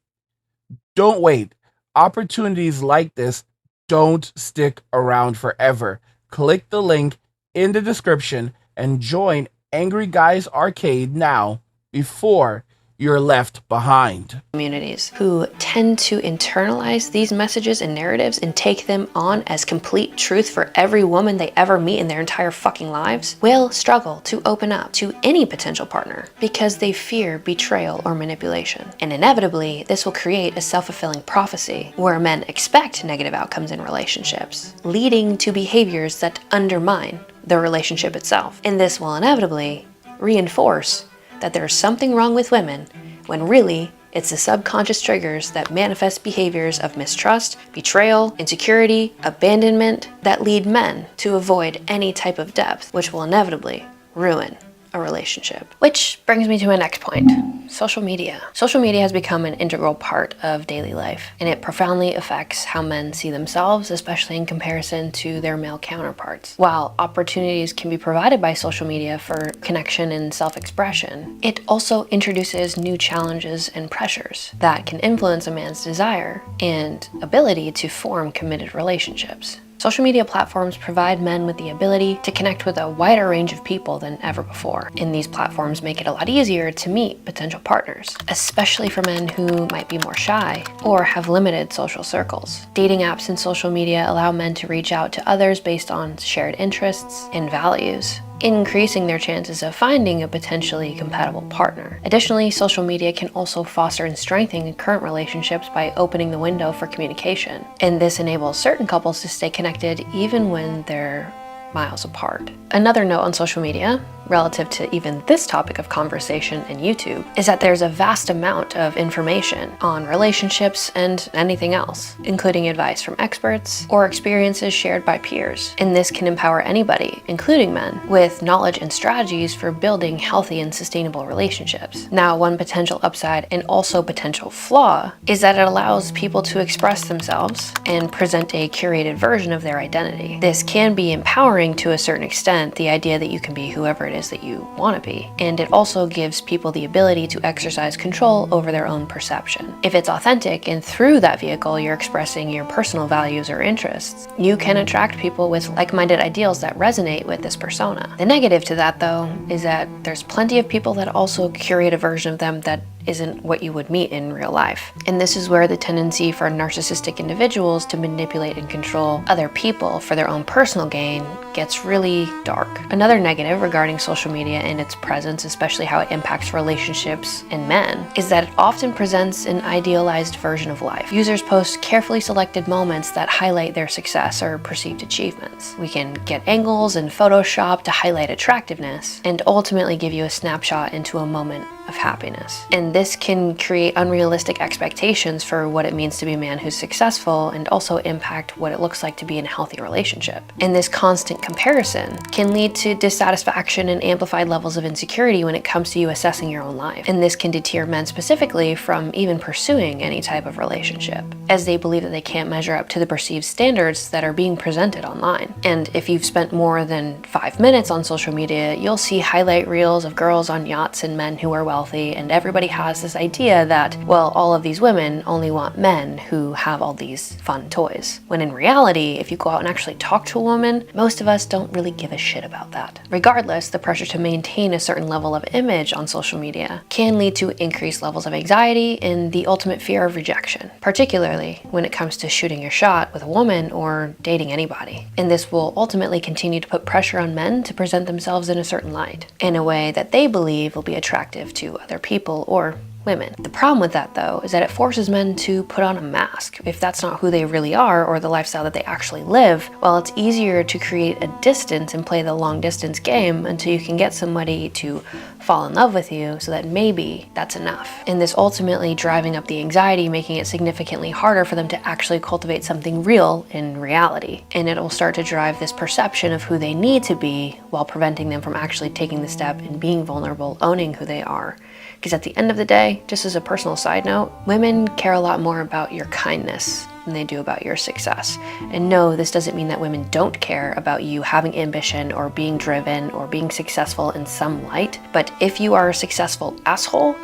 Don't wait. Opportunities like this don't stick around forever. Click the link in the description and join Angry Guys Arcade now before you're left behind. Communities who tend to internalize these messages and narratives and take them on as complete truth for every woman they ever meet in their entire fucking lives will struggle to open up to any potential partner because they fear betrayal or manipulation. And inevitably, this will create a self-fulfilling prophecy where men expect negative outcomes in relationships, leading to behaviors that undermine the relationship itself. And this will inevitably reinforce that there's something wrong with women, when really, it's the subconscious triggers that manifest behaviors of mistrust, betrayal, insecurity, abandonment that lead men to avoid any type of depth, which will inevitably ruin a relationship. Which brings me to my next point. Social media. Social media has become an integral part of daily life, and it profoundly affects how men see themselves, especially in comparison to their male counterparts. While opportunities can be provided by social media for connection and self-expression, it also introduces new challenges and pressures that can influence a man's desire and ability to form committed relationships. Social media platforms provide men with the ability to connect with a wider range of people than ever before, and these platforms make it a lot easier to meet potential partners, especially for men who might be more shy or have limited social circles. Dating apps and social media allow men to reach out to others based on shared interests and values, increasing their chances of finding a potentially compatible partner. Additionally, social media can also foster and strengthen current relationships by opening the window for communication, and this enables certain couples to stay connected even when they're miles apart. Another note on social media, relative to even this topic of conversation and YouTube, is that there's a vast amount of information on relationships and anything else, including advice from experts or experiences shared by peers. And this can empower anybody, including men, with knowledge and strategies for building healthy and sustainable relationships. Now, one potential upside and also potential flaw is that it allows people to express themselves and present a curated version of their identity. This can be empowering to a certain extent, the idea that you can be whoever it is that you want to be. And it also gives people the ability to exercise control over their own perception. If it's authentic and through that vehicle you're expressing your personal values or interests, you can attract people with like-minded ideals that resonate with this persona. The negative to that, though, is that there's plenty of people that also curate a version of them that isn't what you would meet in real life. And this is where the tendency for narcissistic individuals to manipulate and control other people for their own personal gain gets really dark. Another negative regarding social media and its presence, especially how it impacts relationships and men, is that it often presents an idealized version of life. Users post carefully selected moments that highlight their success or perceived achievements. We can get angles and Photoshop to highlight attractiveness and ultimately give you a snapshot into a moment of happiness. And this can create unrealistic expectations for what it means to be a man who's successful and also impact what it looks like to be in a healthy relationship. And this constant comparison can lead to dissatisfaction and amplified levels of insecurity when it comes to you assessing your own life. And this can deter men specifically from even pursuing any type of relationship, as they believe that they can't measure up to the perceived standards that are being presented online. And if you've spent more than 5 minutes on social media, you'll see highlight reels of girls on yachts and men who are wealthy, and everybody has this idea that, well, all of these women only want men who have all these fun toys. When in reality, if you go out and actually talk to a woman, most of us don't really give a shit about that. Regardless, the pressure to maintain a certain level of image on social media can lead to increased levels of anxiety and the ultimate fear of rejection, particularly when it comes to shooting your shot with a woman or dating anybody. And this will ultimately continue to put pressure on men to present themselves in a certain light, in a way that they believe will be attractive to other people or women. The problem with that, though, is that it forces men to put on a mask. If that's not who they really are or the lifestyle that they actually live, well, it's easier to create a distance and play the long distance game until you can get somebody to fall in love with you, so that maybe that's enough. And this ultimately driving up the anxiety, making it significantly harder for them to actually cultivate something real in reality. And it'll start to drive this perception of who they need to be while preventing them from actually taking the step and being vulnerable, owning who they are. Because at the end of the day, just as a personal side note, women care a lot more about your kindness than they do about your success. And no, this doesn't mean that women don't care about you having ambition or being driven or being successful in some light. But if you are a successful asshole,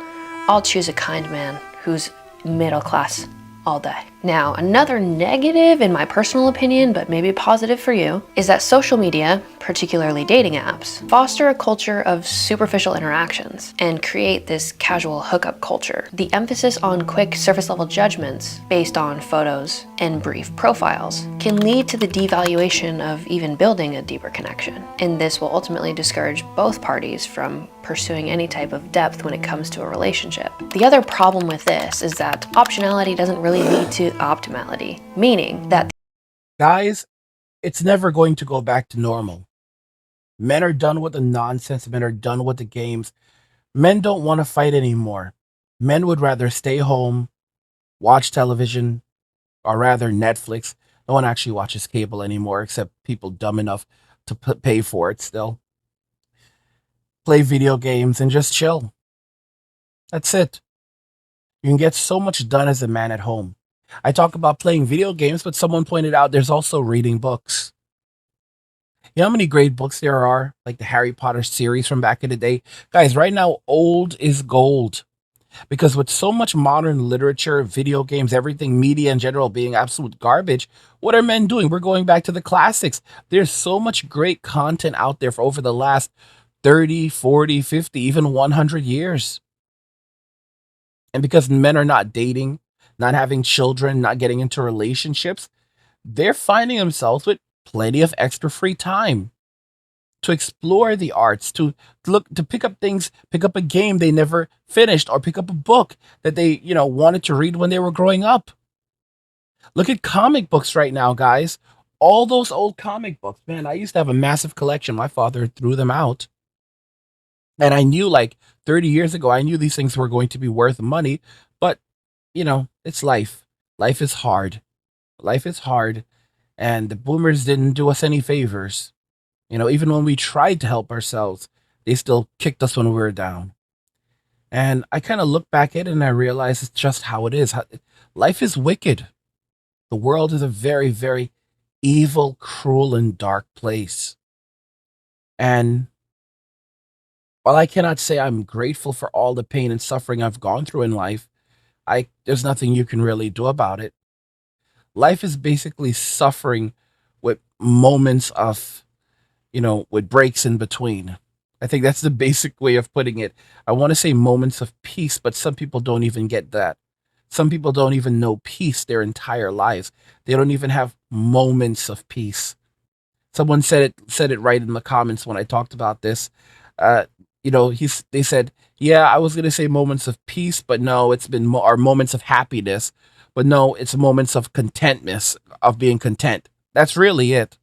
I'll choose a kind man who's middle class all day. Now, another negative, in my personal opinion, but maybe positive for you, is that social media, particularly dating apps, foster a culture of superficial interactions and create this casual hookup culture. The emphasis on quick surface-level judgments based on photos and brief profiles can lead to the devaluation of even building a deeper connection. And this will ultimately discourage both parties from pursuing any type of depth when it comes to a relationship. The other problem with this is that optionality doesn't really lead to optimality, meaning that Guys, it's never going to go back to normal. Men are done with the nonsense. Men are done with the games. Men don't want to fight anymore. Men would rather stay home, watch television, or rather Netflix. No one actually watches cable anymore except people dumb enough to pay for it still. Play video games and just chill. That's it. You can get so much done as a man at home. I talk about playing video games, but someone pointed out there's also reading books. You know how many great books there are? Like the Harry Potter series from back in the day? Guys, right now, old is gold. Because with so much modern literature, video games, everything, media in general being absolute garbage, what are men doing? We're going back to the classics. There's so much great content out there for over the last 30, 40, 50, even 100 years. And because men are not dating, not having children, not getting into relationships, they're finding themselves with plenty of extra free time to explore the arts, to look, to pick up things, pick up a game they never finished, or pick up a book that they, wanted to read when they were growing up. Look at comic books right now, guys. All those old comic books, man, I used to have a massive collection. My father threw them out. And I knew like 30 years ago, I knew these things were going to be worth money, but it's life. Life is hard. Life is hard. And the boomers didn't do us any favors. Even when we tried to help ourselves, they still kicked us when we were down. And I kind of look back at it and I realize it's just how it is. Life is wicked. The world is a very, very evil, cruel, and dark place. And while I cannot say I'm grateful for all the pain and suffering I've gone through in life, there's nothing you can really do about it. Life is basically suffering with moments of, with breaks in between. I think that's the basic way of putting it. I want to say moments of peace, but some people don't even get that. Some people don't even know peace their entire lives. They don't even have moments of peace. Someone said it right in the comments when I talked about this. Uh, they said, yeah, I was gonna say moments of peace, but no, it's been or moments of happiness, but no, it's moments of contentness, of being content. That's really it.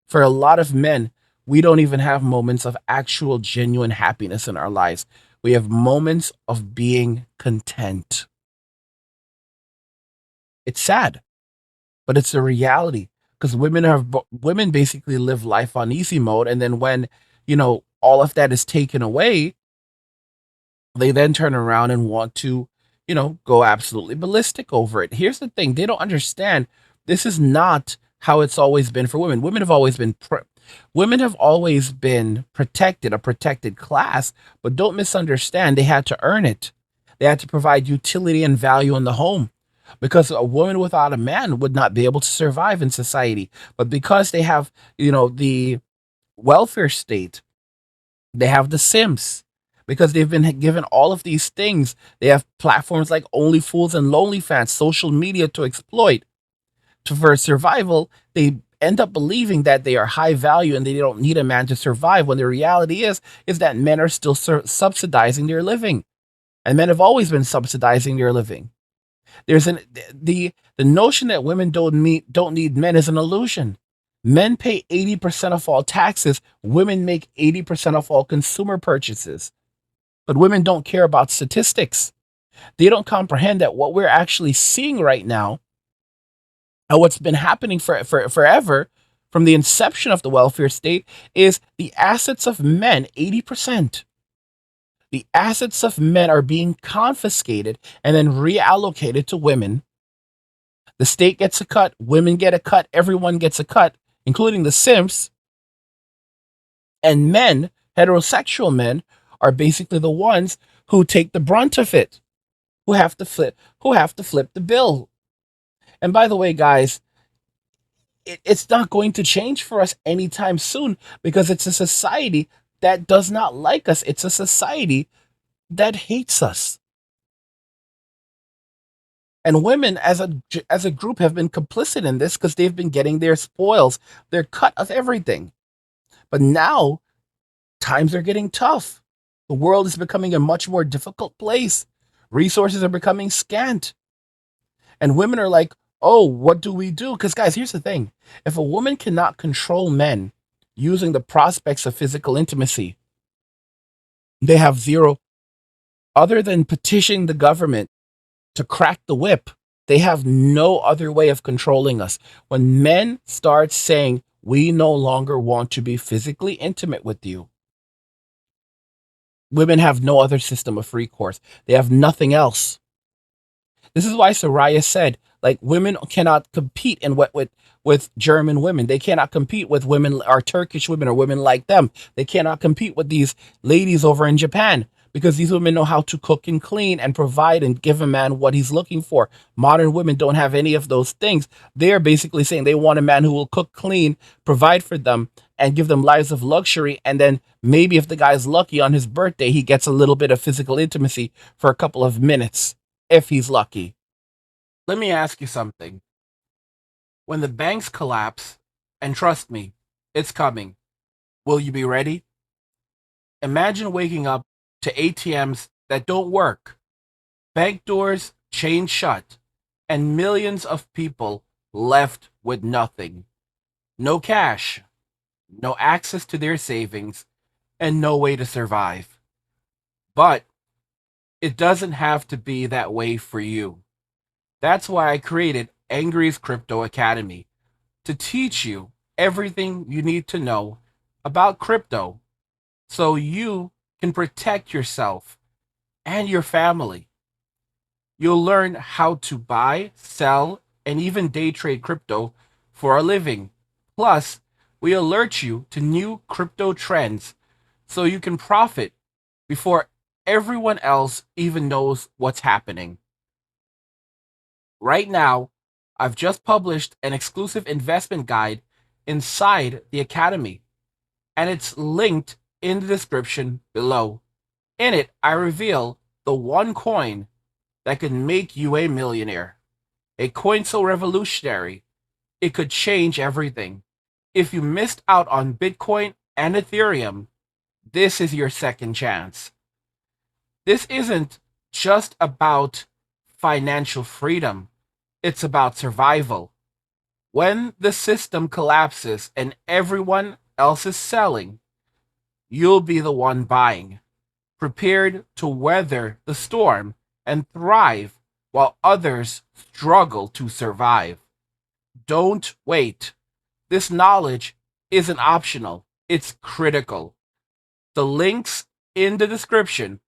For a lot of men, we don't even have moments of actual genuine happiness in our lives. We have moments of being content. It's sad, but it's a reality because women basically live life on easy mode, and then when all of that is taken away, they then turn around and want to go absolutely ballistic over it. Here's the thing: they don't understand. This is not how it's always been for women. Women have always been protected, a protected class, but don't misunderstand. They had to earn it. They had to provide utility and value in the home because a woman without a man would not be able to survive in society. But because they have, the welfare state, they have the Sims. Because they've been given all of these things, they have platforms like OnlyFools and LonelyFans, social media to exploit. For survival, they end up believing that they are high value and they don't need a man to survive. When the reality is that men are still subsidizing their living, and men have always been subsidizing their living. There's the notion that women don't need men is an illusion. Men pay 80% of all taxes. Women make 80% of all consumer purchases. But women don't care about statistics. They don't comprehend that what we're actually seeing right now, and what's been happening for forever from the inception of the welfare state, is the assets of men, 80%. The assets of men are being confiscated and then reallocated to women. The state gets a cut, women get a cut, everyone gets a cut, including the simps. And men, heterosexual men, are basically the ones who take the brunt of it, who have to flip the bill. And by the way, guys, it's not going to change for us anytime soon because it's a society that does not like us. It's a society that hates us. And women as a group have been complicit in this because they've been getting their spoils, their cut of everything. But now times are getting tough. The world is becoming a much more difficult place. Resources are becoming scant. And women are like, oh, what do we do? Because, guys, here's the thing. If a woman cannot control men using the prospects of physical intimacy, they have zero Other than petitioning the government to crack the whip, they have no other way of controlling us. When men start saying, we no longer want to be physically intimate with you, women have no other system of recourse. They have nothing else. This is why Soraya said, like, women cannot compete in what with German women. They cannot compete with women or Turkish women or women like them. They cannot compete with these ladies over in Japan because these women know how to cook and clean and provide and give a man what he's looking for. Modern women don't have any of those things. They're basically saying they want a man who will cook, clean, provide for them, and give them lives of luxury. And then maybe if the guy's lucky on his birthday, he gets a little bit of physical intimacy for a couple of minutes, if he's lucky. Let me ask you something. When the banks collapse, and trust me, it's coming, will you be ready? Imagine waking up to ATMs that don't work, bank doors chained shut, and millions of people left with nothing. No cash, no access to their savings, and no way to survive. But it doesn't have to be that way for you. That's why I created Angry's Crypto Academy, to teach you everything you need to know about crypto so you can protect yourself and your family. You'll learn how to buy, sell, and even day trade crypto for a living. Plus, we alert you to new crypto trends so you can profit before everyone else even knows what's happening. Right now, I've just published an exclusive investment guide inside the Academy, and it's linked in the description below. In it, I reveal the one coin that could make you a millionaire. A coin so revolutionary, it could change everything. If you missed out on Bitcoin and Ethereum, this is your second chance. This isn't just about financial freedom. It's about survival. When the system collapses and everyone else is selling, you'll be the one buying, prepared to weather the storm and thrive while others struggle to survive. Don't wait. This knowledge isn't optional, it's critical. The link's in the description.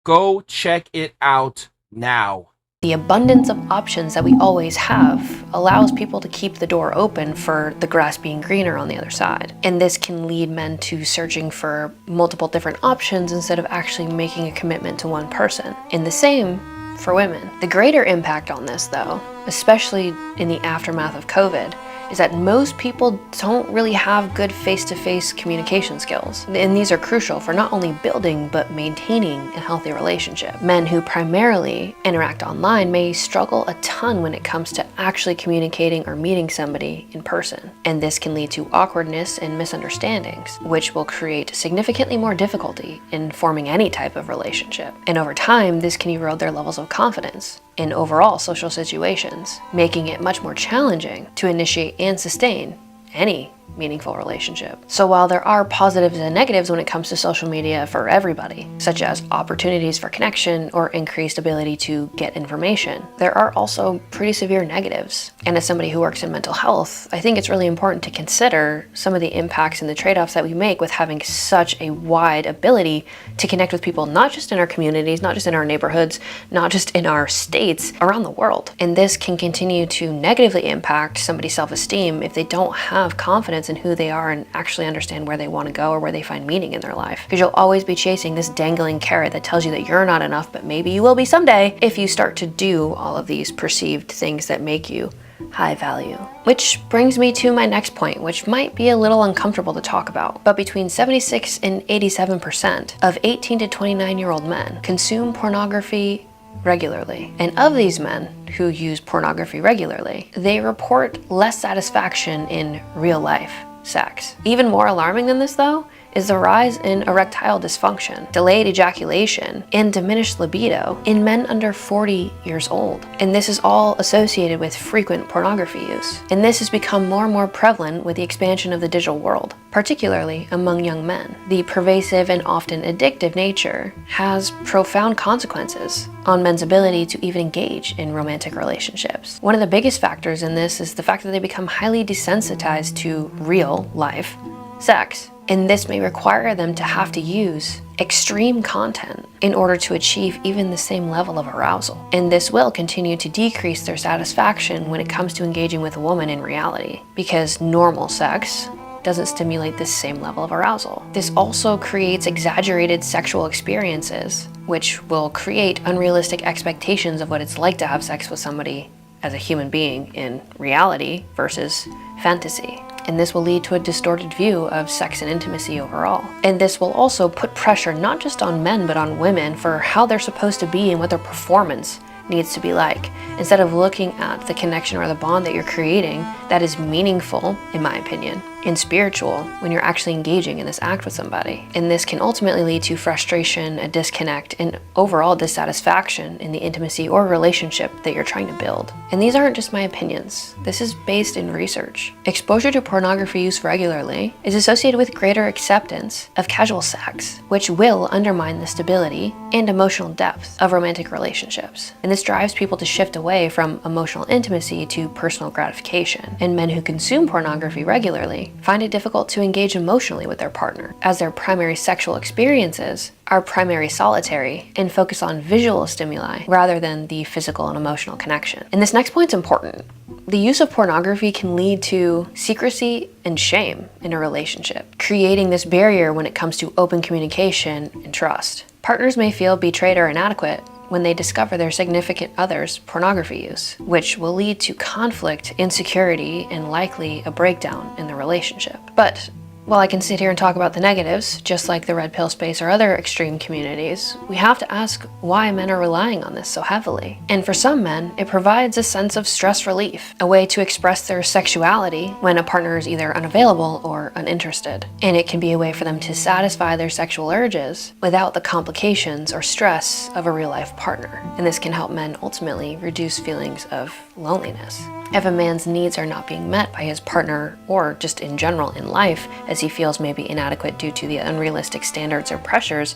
Go check it out now. The abundance of options that we always have allows people to keep the door open for the grass being greener on the other side. And this can lead men to searching for multiple different options instead of actually making a commitment to one person. And the same for women. The greater impact on this, though, especially in the aftermath of COVID, is that most people don't really have good face-to-face communication skills. And these are crucial for not only building, but maintaining a healthy relationship. Men who primarily interact online may struggle a ton when it comes to actually communicating or meeting somebody in person. And this can lead to awkwardness and misunderstandings, which will create significantly more difficulty in forming any type of relationship. And over time, this can erode their levels of confidence in overall social situations, making it much more challenging to initiate and sustain any meaningful relationship. So while there are positives and negatives when it comes to social media for everybody, such as opportunities for connection or increased ability to get information, there are also pretty severe negatives. And as somebody who works in mental health, I think it's really important to consider some of the impacts and the trade-offs that we make with having such a wide ability to connect with people, not just in our communities, not just in our neighborhoods, not just in our states, around the world. And this can continue to negatively impact somebody's self-esteem if they don't have confidence in who they are and actually understand where they want to go or where they find meaning in their life. Because you'll always be chasing this dangling carrot that tells you that you're not enough, but maybe you will be someday if you start to do all of these perceived things that make you high value. Which brings me to my next point, which might be a little uncomfortable to talk about, but between 76 and 87% of 18 to 29-year-old men consume pornography regularly. And of these men who use pornography regularly, they report less satisfaction in real life sex. Even more alarming than this, though, is the rise in erectile dysfunction, delayed ejaculation, and diminished libido in men under 40 years old. And this is all associated with frequent pornography use. And this has become more and more prevalent with the expansion of the digital world, particularly among young men. The pervasive and often addictive nature has profound consequences on men's ability to even engage in romantic relationships. One of the biggest factors in this is the fact that they become highly desensitized to real life sex, and this may require them to have to use extreme content in order to achieve even the same level of arousal. And this will continue to decrease their satisfaction when it comes to engaging with a woman in reality, because normal sex doesn't stimulate this same level of arousal. This also creates exaggerated sexual experiences, which will create unrealistic expectations of what it's like to have sex with somebody as a human being in reality versus fantasy. And this will lead to a distorted view of sex and intimacy overall. And this will also put pressure not just on men but on women for how they're supposed to be and what their performance needs to be like, instead of looking at the connection or the bond that you're creating that is meaningful, in my opinion, and spiritual when you're actually engaging in this act with somebody. And this can ultimately lead to frustration, a disconnect, and overall dissatisfaction in the intimacy or relationship that you're trying to build. And these aren't just my opinions. This is based in research. Exposure to pornography use regularly is associated with greater acceptance of casual sex, which will undermine the stability and emotional depth of romantic relationships. And this drives people to shift away from emotional intimacy to personal gratification. And men who consume pornography regularly find it difficult to engage emotionally with their partner, as their primary sexual experiences are primary solitary and focus on visual stimuli rather than the physical and emotional connection. And this next point's important. The use of pornography can lead to secrecy and shame in a relationship, creating this barrier when it comes to open communication and trust. Partners may feel betrayed or inadequate when they discover their significant other's pornography use, which will lead to conflict, insecurity, and likely a breakdown in the relationship. But while I can sit here and talk about the negatives, just like the red pill space or other extreme communities, we have to ask why men are relying on this so heavily. And for some men, it provides a sense of stress relief, a way to express their sexuality when a partner is either unavailable or uninterested. And it can be a way for them to satisfy their sexual urges without the complications or stress of a real-life partner. And this can help men ultimately reduce feelings of loneliness. If a man's needs are not being met by his partner or just in general in life, as he feels may be inadequate due to the unrealistic standards or pressures,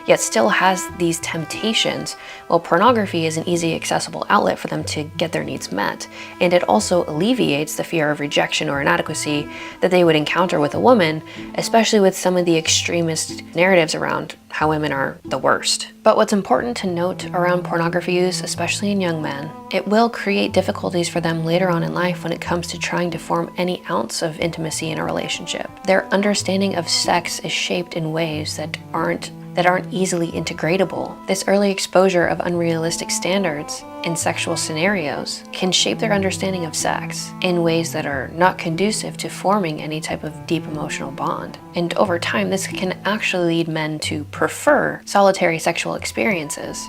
yet still has these temptations, well, pornography is an easy accessible outlet for them to get their needs met. And it also alleviates the fear of rejection or inadequacy that they would encounter with a woman, especially with some of the extremist narratives around how women are the worst. But what's important to note around pornography use, especially in young men, it will create difficulties for them later on in life when it comes to trying to form any ounce of intimacy in a relationship. Their understanding of sex is shaped in ways that aren't easily integratable. This early exposure of unrealistic standards in sexual scenarios can shape their understanding of sex in ways that are not conducive to forming any type of deep emotional bond. And over time, this can actually lead men to prefer solitary sexual experiences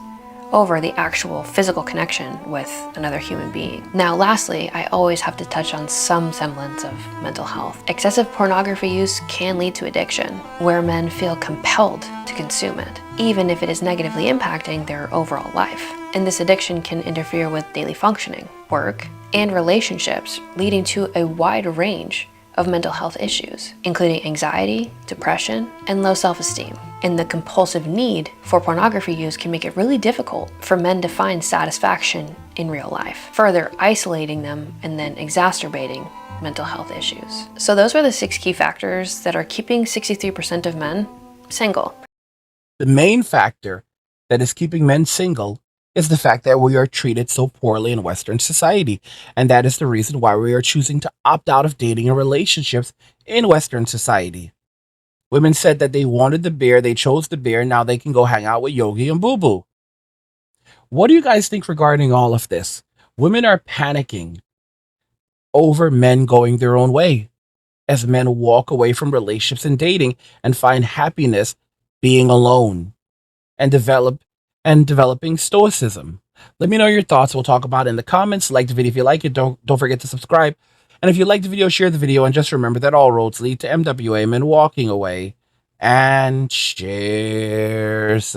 over the actual physical connection with another human being. Now, lastly, I always have to touch on some semblance of mental health. Excessive pornography use can lead to addiction, where men feel compelled to consume it, even if it is negatively impacting their overall life. And this addiction can interfere with daily functioning, work, and relationships, leading to a wide range of mental health issues, including anxiety, depression, and low self-esteem. And the compulsive need for pornography use can make it really difficult for men to find satisfaction in real life, further isolating them and then exacerbating mental health issues. So those are the 6 key factors that are keeping 63% of men single. The main factor that is keeping men single is the fact that we are treated so poorly in Western society. And that is the reason why we are choosing to opt out of dating and relationships in Western society. Women said that they wanted the bear, they chose the bear, now they can go hang out with Yogi and Boo Boo. What do you guys think regarding all of this? Women are panicking over men going their own way as men walk away from relationships and dating and find happiness being alone and developing stoicism. Let me know your thoughts. We'll talk about it in the comments. Like the video if you like it. Don't forget to subscribe. And if you like the video, share the video. And just remember that all roads lead to MWA, men walking away. and cheers.